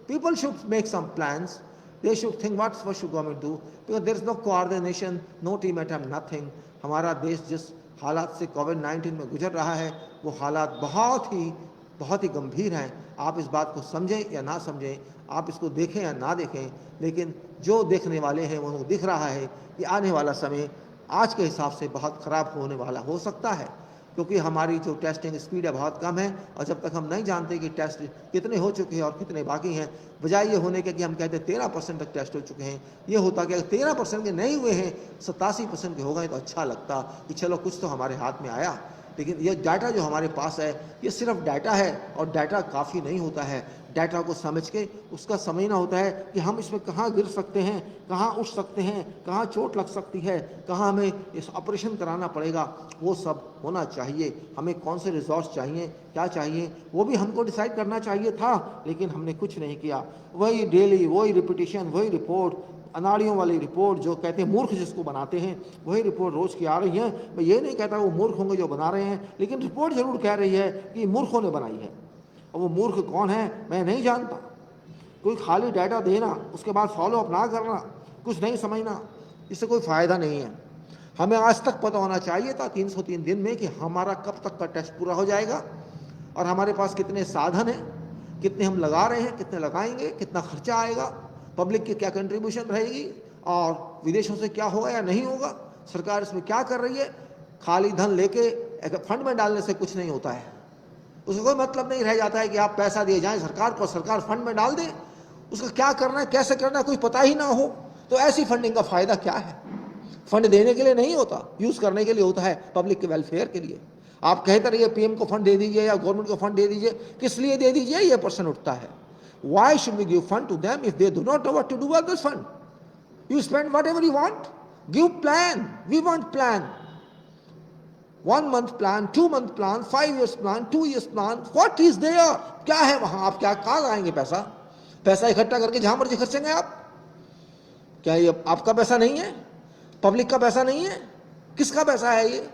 People should make some plans. They should think what should government do, because there is no coordination, no team attempt, nothing. हमारा देश जिस हालात से कोविड-19 में गुजर रहा है, वो हालात बहुत ही गंभीर हैं. आप इस बात को समझें या ना समझें, आप इसको देखें या ना देखें, लेकिन जो देखने वाले हैं उनको दिख रहा है कि आने वाला समय आज के हिसाब से बहुत ख़राब होने वाला हो सकता है, क्योंकि हमारी जो टेस्टिंग स्पीड है बहुत कम है, और जब तक हम नहीं जानते कि टेस्ट कितने हो चुके हैं और कितने बाकी हैं, बजाय ये होने के कि हम कहते हैं 13% तक टेस्ट हो चुके हैं, ये होता कि अगर 13% के नहीं हुए हैं, 87% के हो गए तो अच्छा लगता कि चलो कुछ तो हमारे हाथ में आया. लेकिन ये डाटा जो हमारे पास है ये सिर्फ डाटा है, और डाटा काफ़ी नहीं होता है। डाटा को समझ के उसका समझना होता है कि हम इसमें कहाँ गिर सकते हैं, कहाँ उठ सकते हैं, कहाँ चोट लग सकती है, कहाँ हमें इस ऑपरेशन कराना पड़ेगा, वो सब होना चाहिए। हमें कौन से रिसोर्स चाहिए, क्या चाहिए, वो भी हमको डिसाइड करना चाहिए था, लेकिन हमने कुछ नहीं किया। वही डेली, वही रिपीटिशन, वही रिपोर्ट, अनाड़ियों वाली रिपोर्ट, जो कहते हैं मूर्ख जिसको बनाते हैं, वही रिपोर्ट रोज़ की आ रही है। मैं ये नहीं कहता वो मूर्ख होंगे जो बना रहे हैं, लेकिन रिपोर्ट ज़रूर कह रही है कि मूर्खों ने बनाई है। और वो मूर्ख कौन है मैं नहीं जानता। कोई खाली डाटा देना, उसके बाद फॉलो अप ना करना, कुछ नहीं समझना, इससे कोई फ़ायदा नहीं है। हमें आज तक पता होना चाहिए था 303 दिन में कि हमारा कब तक का टेस्ट पूरा हो जाएगा, और हमारे पास कितने साधन हैं, कितने हम लगा रहे हैं, कितने लगाएंगे, कितना खर्चा आएगा, पब्लिक की क्या कंट्रीब्यूशन रहेगी, और विदेशों से क्या होगा या नहीं होगा, सरकार इसमें क्या कर रही है। खाली धन लेके फंड में डालने से कुछ नहीं होता है। उसका कोई मतलब नहीं रह जाता है कि आप पैसा दिए जाएं सरकार को, सरकार फंड में डाल दे, उसका क्या करना है, कैसे करना है, कोई पता ही ना हो, तो ऐसी फंडिंग का फायदा क्या है। फंड देने के लिए नहीं होता, यूज करने के लिए होता है, पब्लिक के वेलफेयर के लिए। आप कहते रहिए पीएम को फंड दे दीजिए या गवर्नमेंट को फंड दे दीजिए, किस लिए दे दीजिए, ये प्रश्न उठता है। Why should we give fund to them if they do not know what to do with this fund? You spend whatever you want, give plan, we want plan, 1 month plan, 2 month plan, 5 years plan, 2 years plan, what is there? क्या है वहां, आप क्या कहाँ लगाएंगे पैसा, पैसा इकट्ठा करके जहां मर्जी खर्चेंगे आप। क्या ये आपका पैसा नहीं है, पब्लिक का पैसा नहीं है, किसका पैसा है ये,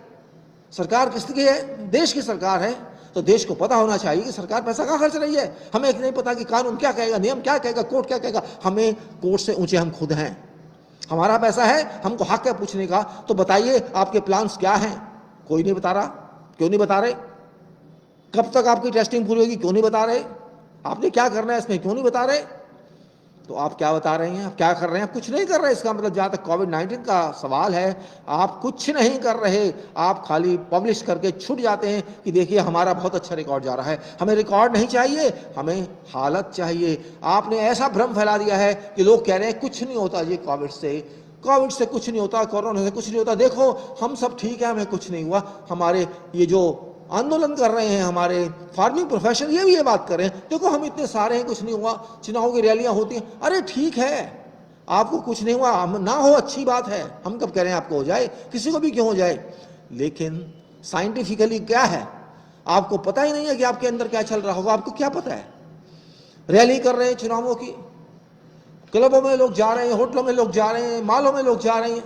सरकार किसकी है, देश की सरकार है, तो देश को पता होना चाहिए कि सरकार पैसा कहाँ खर्च रही है। हमें नहीं पता कि कानून क्या कहेगा, नियम क्या कहेगा, कोर्ट क्या कहेगा, हमें कोर्ट से ऊंचे हम खुद हैं। हमारा पैसा है, हमको हक है पूछने का, तो बताइए आपके प्लान्स क्या हैं। कोई नहीं बता रहा, क्यों नहीं बता रहे, कब तक आपकी टेस्टिंग पूरी होगी, क्यों नहीं बता रहे, आपने क्या करना है इसमें, क्यों नहीं बता रहे। तो आप क्या बता रहे हैं, आप क्या कर रहे हैं, आप कुछ नहीं कर रहे। इसका मतलब जहाँ तक कोविड-19 का सवाल है, आप कुछ नहीं कर रहे, आप खाली पब्लिश करके छूट जाते हैं कि देखिए हमारा बहुत अच्छा रिकॉर्ड जा रहा है। हमें रिकॉर्ड नहीं चाहिए, हमें हालत चाहिए। आपने ऐसा भ्रम फैला दिया है कि लोग कह रहे हैं कुछ नहीं होता जी, कोविड से कुछ नहीं होता, कोरोना से कुछ नहीं होता, देखो हम सब ठीक है, हमें कुछ नहीं हुआ। हमारे ये जो आंदोलन कर रहे हैं हमारे फार्मिंग प्रोफेशन, ये भी ये बात कर रहे हैं, देखो हम इतने सारे हैं, कुछ नहीं हुआ, चुनाव की रैलियां होती हैं, अरे ठीक है आपको कुछ नहीं हुआ, हम ना हो अच्छी बात है, हम कब कह रहे हैं आपको हो जाए, किसी को भी क्यों हो जाए, लेकिन साइंटिफिकली क्या है आपको पता ही नहीं है कि आपके अंदर क्या चल रहा होगा। आपको क्या पता है, रैली कर रहे हैं चुनावों की, क्लबों में लोग जा रहे हैं, होटलों में लोग जा रहे हैं, मालों में लोग जा रहे हैं,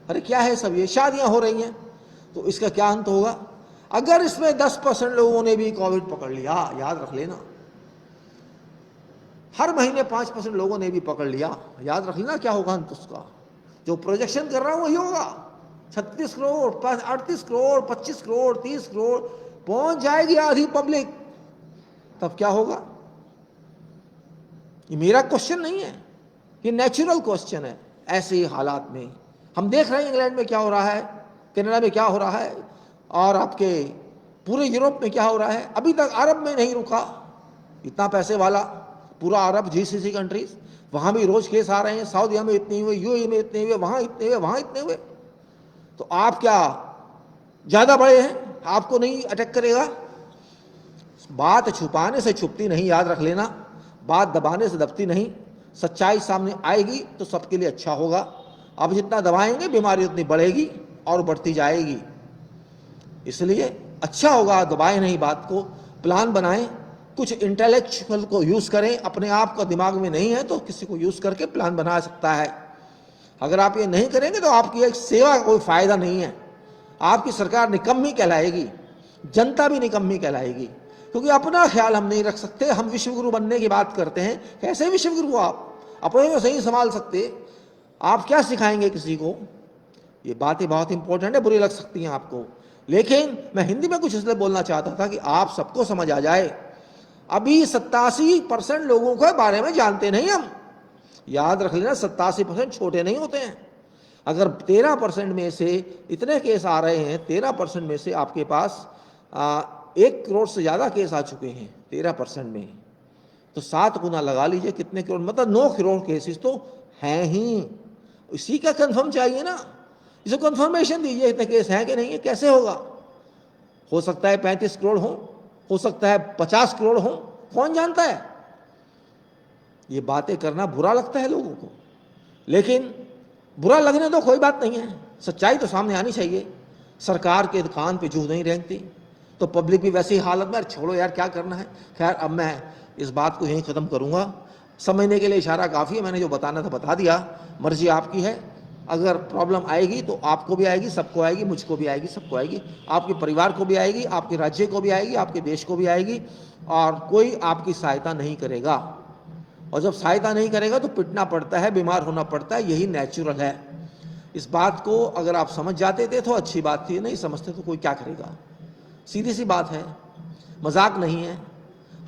अरे क्या है सब ये, शादियां हो रही हैं, तो इसका क्या अंत होगा। अगर इसमें 10% लोगों ने भी कोविड पकड़ लिया, याद रख लेना, हर महीने 5% लोगों ने भी पकड़ लिया, याद रख लेना क्या होगा अंत उसका। जो प्रोजेक्शन कर रहा हूं वही होगा, 36 करोड़, 38 करोड़, 25 करोड़, 30 करोड़ पहुंच जाएगी आधी पब्लिक, तब क्या होगा। ये मेरा क्वेश्चन नहीं है, ये नेचुरल क्वेश्चन है। ऐसे हालात में हम देख रहे हैं इंग्लैंड में क्या हो रहा है, कनाडा में क्या हो रहा है, और आपके पूरे यूरोप में क्या हो रहा है। अभी तक अरब में नहीं रुका, इतना पैसे वाला पूरा अरब, जीसीसी कंट्रीज, वहां भी रोज केस आ रहे हैं, सऊदीया में इतने हुए, यूएई में इतने हुए, वहां इतने हुए, वहां इतने हुए, तो आप क्या ज्यादा बड़े हैं, आपको नहीं अटैक करेगा। बात छुपाने से छुपती नहीं, याद रख लेना, बात दबाने से दबती नहीं। सच्चाई सामने आएगी तो सबके लिए अच्छा होगा। अब जितना दबाएंगे बीमारी उतनी बढ़ेगी और बढ़ती जाएगी, इसलिए अच्छा होगा दबाएं नहीं बात को, प्लान बनाएं, कुछ इंटेलेक्चुअल को यूज करें, अपने आप का दिमाग में नहीं है तो किसी को यूज करके प्लान बना सकता है। अगर आप ये नहीं करेंगे तो आपकी एक सेवा का कोई फायदा नहीं है, आपकी सरकार निकम्मी कहलाएगी, जनता भी निकम्मी कहलाएगी, क्योंकि अपना ख्याल हम नहीं रख सकते। हम विश्वगुरु बनने की बात करते हैं, कैसे विश्वगुरु आप अपने को सही संभाल सकते, आप क्या सिखाएंगे किसी को। ये बातें बहुत इंपॉर्टेंट है, बुरी लग सकती हैं आपको, लेकिन मैं हिंदी में कुछ इसलिए बोलना चाहता था कि आप सबको समझ आ जाए। अभी 87% लोगों के बारे में जानते नहीं हम, याद रख लेना 87% छोटे नहीं होते हैं। अगर 13% में से इतने केस आ रहे हैं, 13% में से आपके पास 1 करोड़ से ज़्यादा केस आ चुके हैं 13% में, तो 7 गुना लगा लीजिए कितने करोड़, मतलब 9 करोड़ केसेस तो हैं ही। इसी का कंफर्म चाहिए ना, इसे कंफर्मेशन दीजिए इतने केस हैं कि नहीं है, कैसे होगा। हो सकता है 35 करोड़ हो सकता है 50 करोड़ हो, कौन जानता है। ये बातें करना बुरा लगता है लोगों को, लेकिन बुरा लगने तो कोई बात नहीं है, सच्चाई तो सामने आनी चाहिए। सरकार के कान पे जूं नहीं रेंगती तो पब्लिक भी वैसी हालत में, छोड़ो यार क्या करना है। खैर अब मैं इस बात को यहीं ख़त्म करूँगा। समझने के लिए इशारा काफ़ी है, मैंने जो बताना था बता दिया। मर्जी आपकी है, अगर प्रॉब्लम आएगी तो आपको भी आएगी, सबको आएगी, मुझको भी आएगी, सबको आएगी, आपके परिवार को भी आएगी, आपके राज्य को भी आएगी, आपके देश को भी आएगी, और कोई आपकी सहायता नहीं करेगा। और जब सहायता नहीं करेगा तो पिटना पड़ता है, बीमार होना पड़ता है, यही नेचुरल है। इस बात को अगर आप समझ जाते थे तो अच्छी बात थी, नहीं समझते तो कोई क्या करेगा। सीधी सी बात है, मजाक नहीं है।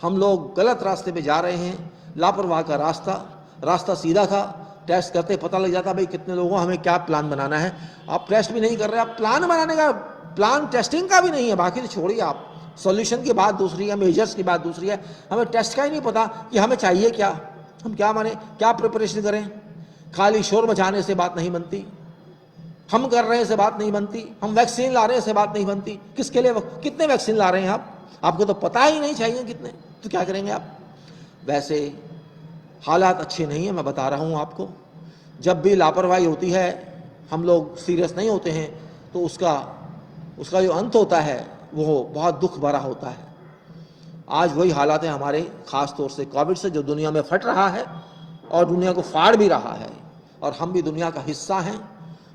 हम लोग गलत रास्ते पे जा रहे हैं, लापरवाह का रास्ता सीधा था। टेस्ट करते पता लग जाता भाई कितने लोगों, हमें क्या प्लान बनाना है। आप टेस्ट भी नहीं कर रहे, आप प्लान बनाने का, प्लान टेस्टिंग का भी नहीं है। बाकी तो छोड़िए, आप सॉल्यूशन की बात दूसरी है, मेजर्स की बात दूसरी है, हमें टेस्ट का ही नहीं पता कि हमें चाहिए क्या, हम क्या माने, क्या प्रिपरेशन करें। खाली शोर मचाने से बात नहीं बनती, हम कर रहे हैं से बात नहीं बनती, हम वैक्सीन ला रहे हैं से बात नहीं बनती। किसके लिए, कितने वैक्सीन ला रहे हैं आप, आपको तो पता ही नहीं चाहिए कितने, तो क्या करेंगे आप। वैसे हालात अच्छे नहीं है, मैं बता रहा हूँ आपको। जब भी लापरवाही होती है, हम लोग सीरियस नहीं होते हैं, तो उसका जो अंत होता है वो बहुत दुख भरा होता है। आज वही हालात है हमारे, ख़ास तौर से कोविड से, जो दुनिया में फट रहा है और दुनिया को फाड़ भी रहा है, और हम भी दुनिया का हिस्सा हैं,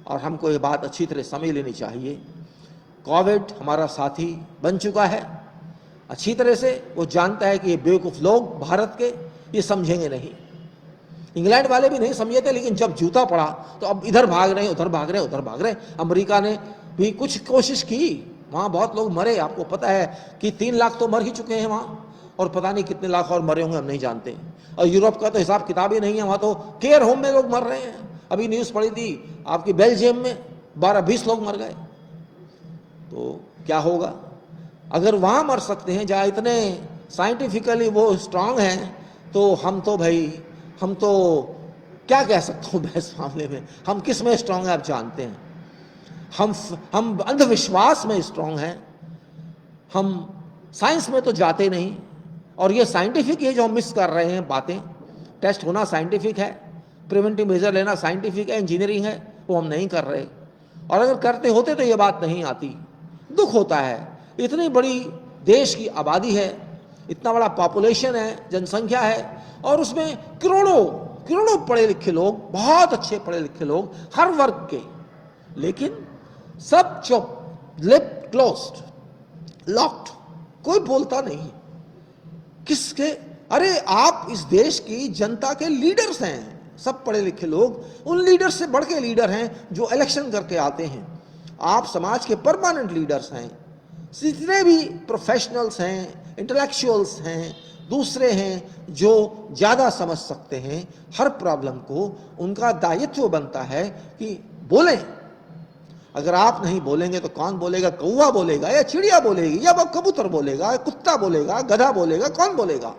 और हमको ये बात अच्छी तरह समझ लेनी चाहिए। कोविड हमारा साथी बन चुका है अच्छी तरह से। वो जानता है कि ये बेवकूफ़ लोग भारत के ये समझेंगे नहीं। इंग्लैंड वाले भी नहीं समझे थे, लेकिन जब जूता पड़ा तो अब इधर भाग रहे हैं, उधर भाग रहे हैं, उधर भाग रहे हैं। अमेरिका ने भी कुछ कोशिश की, वहाँ बहुत लोग मरे, आपको पता है कि 3 लाख तो मर ही चुके हैं वहाँ, और पता नहीं कितने लाख और मरे होंगे, हम नहीं जानते। और यूरोप का तो हिसाब किताब ही नहीं है, वहाँ तो केयर होम में लोग मर रहे हैं। अभी न्यूज़ पड़ी थी आपकी बेल्जियम में 12-20 लोग मर गए। तो क्या होगा अगर वहाँ मर सकते हैं, जहाँ इतने साइंटिफिकली वो स्ट्रांग हैं, तो हम तो क्या कह सकता हूँ मैं इस मामले में। हम किस में स्ट्रांग है आप जानते हैं, हम अंधविश्वास में स्ट्रांग हैं, हम साइंस में तो जाते नहीं। और ये साइंटिफिक है जो हम मिस कर रहे हैं बातें। टेस्ट होना साइंटिफिक है, प्रिवेंटिव मेजर लेना साइंटिफिक है, इंजीनियरिंग है, वो हम नहीं कर रहे। और अगर करते होते तो ये बात नहीं आती। दुख होता है, इतनी बड़ी देश की आबादी है, इतना बड़ा पॉपुलेशन है, जनसंख्या है, और उसमें करोड़ों पढ़े लिखे लोग, बहुत अच्छे पढ़े लिखे लोग, हर वर्ग के, लेकिन सब चुप, लिप क्लोज्ड, लॉक्ड, कोई बोलता नहीं। किसके, अरे आप इस देश की जनता के लीडर्स हैं, सब पढ़े लिखे लोग, उन लीडर्स से बढ़ के लीडर हैं जो इलेक्शन करके आते हैं। आप समाज के परमानेंट लीडर्स हैं। जितने भी प्रोफेशनल्स हैं, इंटेलेक्चुअल्स हैं, दूसरे हैं जो ज़्यादा समझ सकते हैं हर प्रॉब्लम को, उनका दायित्व बनता है कि बोलें। अगर आप नहीं बोलेंगे तो कौन बोलेगा, कौवा बोलेगा या चिड़िया बोलेगी या कबूतर बोलेगा या कुत्ता बोलेगा, गधा बोलेगा, कौन बोलेगा।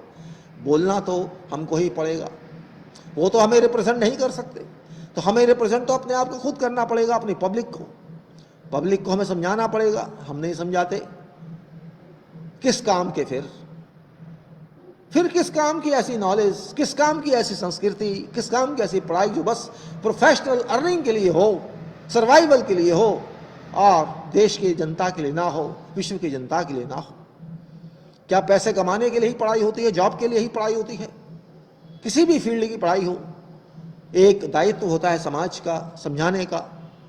बोलना तो हमको ही पड़ेगा, वो तो हमें रिप्रेजेंट नहीं कर सकते। तो हमें रिप्रेजेंट तो अपने आप को खुद करना पड़ेगा, अपनी पब्लिक को हमें समझाना पड़ेगा। हम नहीं समझाते, किस काम के फिर किस काम की ऐसी नॉलेज, किस काम की ऐसी संस्कृति, किस काम की ऐसी पढ़ाई जो बस प्रोफेशनल अर्निंग के लिए हो, सर्वाइवल के लिए हो, और देश की जनता के लिए ना हो, विश्व की जनता के लिए ना हो। क्या पैसे कमाने के लिए ही पढ़ाई होती है, जॉब के लिए ही पढ़ाई होती है? किसी भी फील्ड की पढ़ाई हो, एक दायित्व होता है समाज का समझाने का,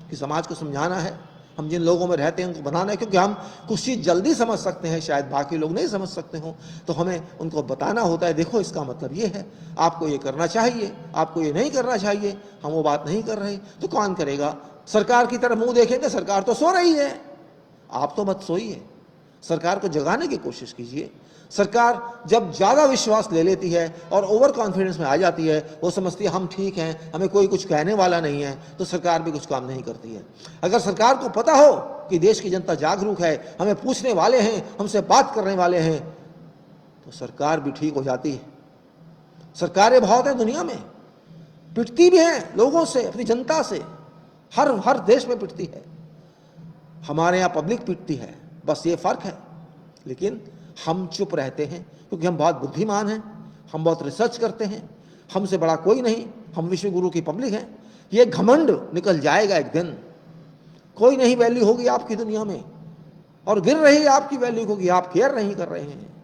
कि समाज को समझाना है, हम जिन लोगों में रहते हैं उनको बनाना है। क्योंकि हम कुछ चीज़ जल्दी समझ सकते हैं, शायद बाकी लोग नहीं समझ सकते हों, तो हमें उनको बताना होता है, देखो इसका मतलब ये है, आपको ये करना चाहिए, आपको ये नहीं करना चाहिए। हम वो बात नहीं कर रहे तो कौन करेगा? सरकार की तरफ मुंह देखेंगे, सरकार तो सो रही है, आप तो मत सोइए, सरकार को जगाने की कोशिश कीजिए। सरकार जब ज़्यादा विश्वास ले लेती है और ओवर कॉन्फिडेंस में आ जाती है, वो समझती है हम ठीक हैं, हमें कोई कुछ कहने वाला नहीं है, तो सरकार भी कुछ काम नहीं करती है। अगर सरकार को पता हो कि देश की जनता जागरूक है, हमें पूछने वाले हैं, हमसे बात करने वाले हैं, तो सरकार भी ठीक हो जाती है। सरकारें बहुत हैं दुनिया में, पिटती भी हैं लोगों से, अपनी जनता से, हर देश में पिटती है। हमारे यहाँ पब्लिक पिटती है, बस ये फ़र्क है। लेकिन हम चुप रहते हैं क्योंकि हम बहुत बुद्धिमान हैं, हम बहुत रिसर्च करते हैं, हमसे बड़ा कोई नहीं, हम विश्व गुरु की पब्लिक हैं। ये घमंड निकल जाएगा एक दिन, कोई नहीं वैल्यू होगी आपकी दुनिया में, और गिर रही आपकी वैल्यू क्योंकि आप केयर नहीं कर रहे हैं।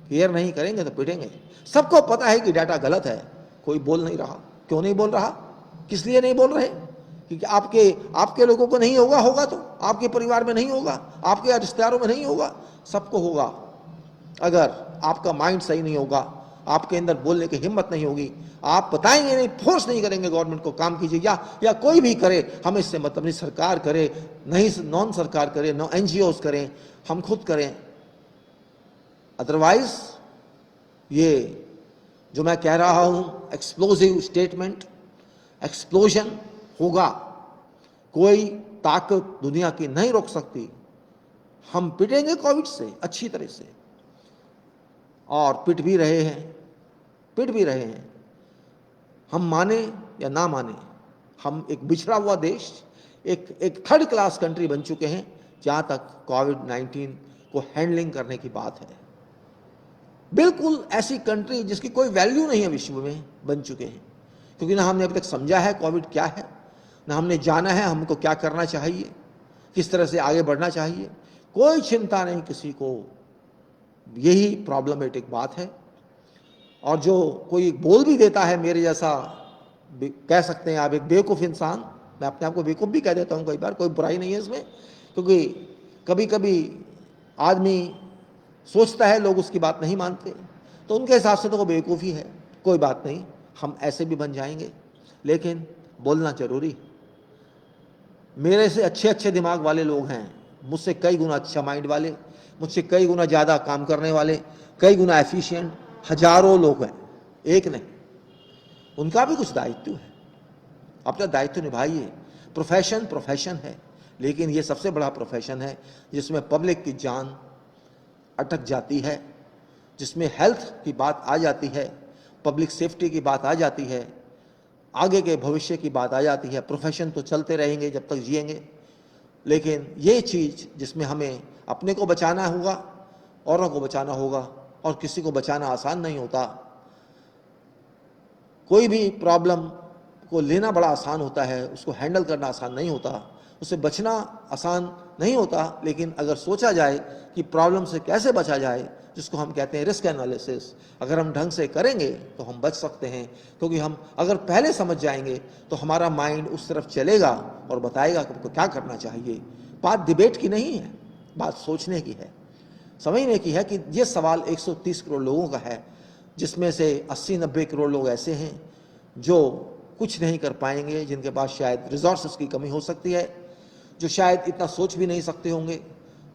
केयर नहीं करेंगे तो पिटेंगे। सबको पता है कि डाटा गलत है, कोई बोल नहीं रहा। क्यों नहीं बोल रहा? किस लिए नहीं बोल रहे? क्योंकि आपके लोगों को नहीं होगा तो आपके परिवार में नहीं होगा, आपके रिश्तेदारों में नहीं होगा, सबको होगा। अगर आपका माइंड सही नहीं होगा, आपके अंदर बोलने की हिम्मत नहीं होगी, आप बताएंगे नहीं, फोर्स नहीं करेंगे गवर्नमेंट को काम कीजिए, या कोई भी करे, हमें इससे मतलब नहीं, सरकार करे नहीं, नॉन सरकार करे, नो NGOs करें, हम खुद करें। अदरवाइज ये जो मैं कह रहा हूं एक्सप्लोजिव स्टेटमेंट, एक्सप्लोजन होगा। कोई ताकत दुनिया की नहीं रोक सकती। हम पिटेंगे कोविड से अच्छी तरह से, और पिट भी रहे हैं। हम माने या ना माने, हम एक बिछड़ा हुआ देश, एक थर्ड क्लास कंट्री बन चुके हैं जहां तक कोविड-19 को हैंडलिंग करने की बात है। बिल्कुल ऐसी कंट्री जिसकी कोई वैल्यू नहीं है विश्व में बन चुके हैं, क्योंकि ना हमने अभी तक समझा है कोविड क्या है, ना हमने जाना है हमको क्या करना चाहिए, किस तरह से आगे बढ़ना चाहिए। कोई चिंता नहीं किसी को। यही प्रॉब्लमेटिक बात है। और जो कोई बोल भी देता है मेरे जैसा, कह सकते हैं आप एक बेवकूफ़ इंसान, मैं अपने आप को बेवकूफ़ भी कह देता हूँ कई बार, कोई बुराई नहीं है इसमें, क्योंकि कभी कभी आदमी सोचता है लोग उसकी बात नहीं मानते, तो उनके हिसाब से तो वो बेवकूफ़ी है। कोई बात नहीं, हम ऐसे भी बन जाएंगे, लेकिन बोलना जरूरी। मेरे से अच्छे अच्छे दिमाग वाले लोग हैं, मुझसे कई गुना अच्छा माइंड वाले, मुझसे कई गुना ज़्यादा काम करने वाले, कई गुना एफिशिएंट हजारों लोग हैं, एक नहीं। उनका भी कुछ दायित्व है, अपना दायित्व निभाइए। प्रोफेशन है, लेकिन ये सबसे बड़ा प्रोफेशन है जिसमें पब्लिक की जान अटक जाती है, जिसमें हेल्थ की बात आ जाती है, पब्लिक सेफ्टी की बात आ जाती है, आगे के भविष्य की बात आ जाती है। प्रोफेशन तो चलते रहेंगे जब तक जिएंगे, लेकिन ये चीज़ जिसमें हमें अपने को बचाना होगा, औरों को बचाना होगा, और किसी को बचाना आसान नहीं होता। कोई भी प्रॉब्लम को लेना बड़ा आसान होता है, उसको हैंडल करना आसान नहीं होता, उससे बचना आसान नहीं होता। लेकिन अगर सोचा जाए कि प्रॉब्लम से कैसे बचा जाए, जिसको हम कहते हैं रिस्क एनालिसिस, अगर हम ढंग से करेंगे तो हम बच सकते हैं। क्योंकि हम अगर पहले समझ जाएंगे तो हमारा माइंड उस तरफ चलेगा और बताएगा कि हमको क्या करना चाहिए। बात डिबेट की नहीं है, बात सोचने की है, समझने की है कि ये सवाल 130 करोड़ लोगों का है, जिसमें से 80-90 करोड़ लोग ऐसे हैं जो कुछ नहीं कर पाएंगे, जिनके पास शायद रिसोर्सेज की कमी हो सकती है, जो शायद इतना सोच भी नहीं सकते होंगे,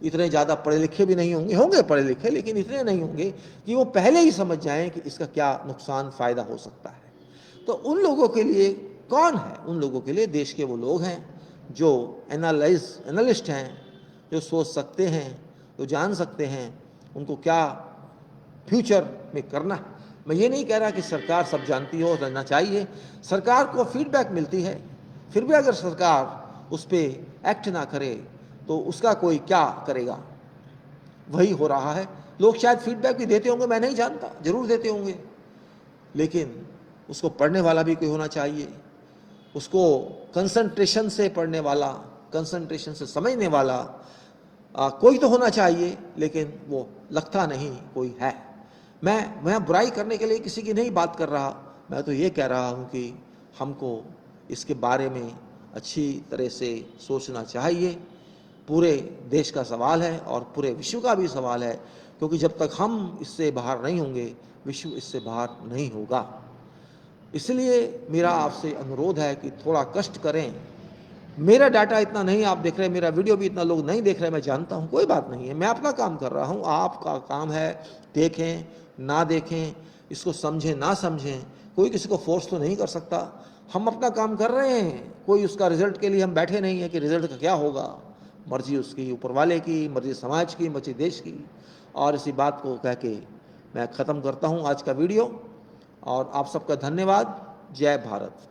इतने ज़्यादा पढ़े लिखे भी नहीं होंगे पढ़े लिखे, लेकिन इतने नहीं होंगे कि वो पहले ही समझ जाएं कि इसका क्या नुकसान फ़ायदा हो सकता है। तो उन लोगों के लिए कौन है? उन लोगों के लिए देश के वो लोग हैं जो एनालिस्ट हैं, जो सोच सकते हैं, जो जान सकते हैं उनको क्या फ्यूचर में करना है। मैं ये नहीं कह रहा कि सरकार सब जानती हो, रहना चाहिए, सरकार को फीडबैक मिलती है, फिर भी अगर सरकार उस पर एक्ट ना करे तो उसका कोई क्या करेगा? वही हो रहा है। लोग शायद फीडबैक भी देते होंगे, मैं नहीं जानता, जरूर देते होंगे, लेकिन उसको पढ़ने वाला भी कोई होना चाहिए, उसको कंसंट्रेशन से पढ़ने वाला, कंसंट्रेशन से समझने वाला कोई तो होना चाहिए, लेकिन वो लगता नहीं कोई है। मैं बुराई करने के लिए किसी की नहीं बात कर रहा, मैं तो ये कह रहा हूँ कि हमको इसके बारे में अच्छी तरह से सोचना चाहिए। पूरे देश का सवाल है और पूरे विश्व का भी सवाल है, क्योंकि जब तक हम इससे बाहर नहीं होंगे, विश्व इससे बाहर नहीं होगा। इसलिए मेरा आपसे अनुरोध है कि थोड़ा कष्ट करें। मेरा डाटा इतना नहीं आप देख रहे, मेरा वीडियो भी इतना लोग नहीं देख रहे, मैं जानता हूँ, कोई बात नहीं है, मैं अपना काम कर रहा हूँ। आपका काम है देखें ना देखें, इसको समझें ना समझें, कोई किसी को फोर्स तो नहीं कर सकता। हम अपना काम कर रहे हैं, कोई उसका रिजल्ट के लिए हम बैठे नहीं है कि रिजल्ट का क्या होगा। मर्जी उसकी, ऊपर वाले की मर्जी, समाज की मर्जी, देश की। और इसी बात को कह के मैं ख़त्म करता हूँ आज का वीडियो, और आप सबका धन्यवाद। जय भारत।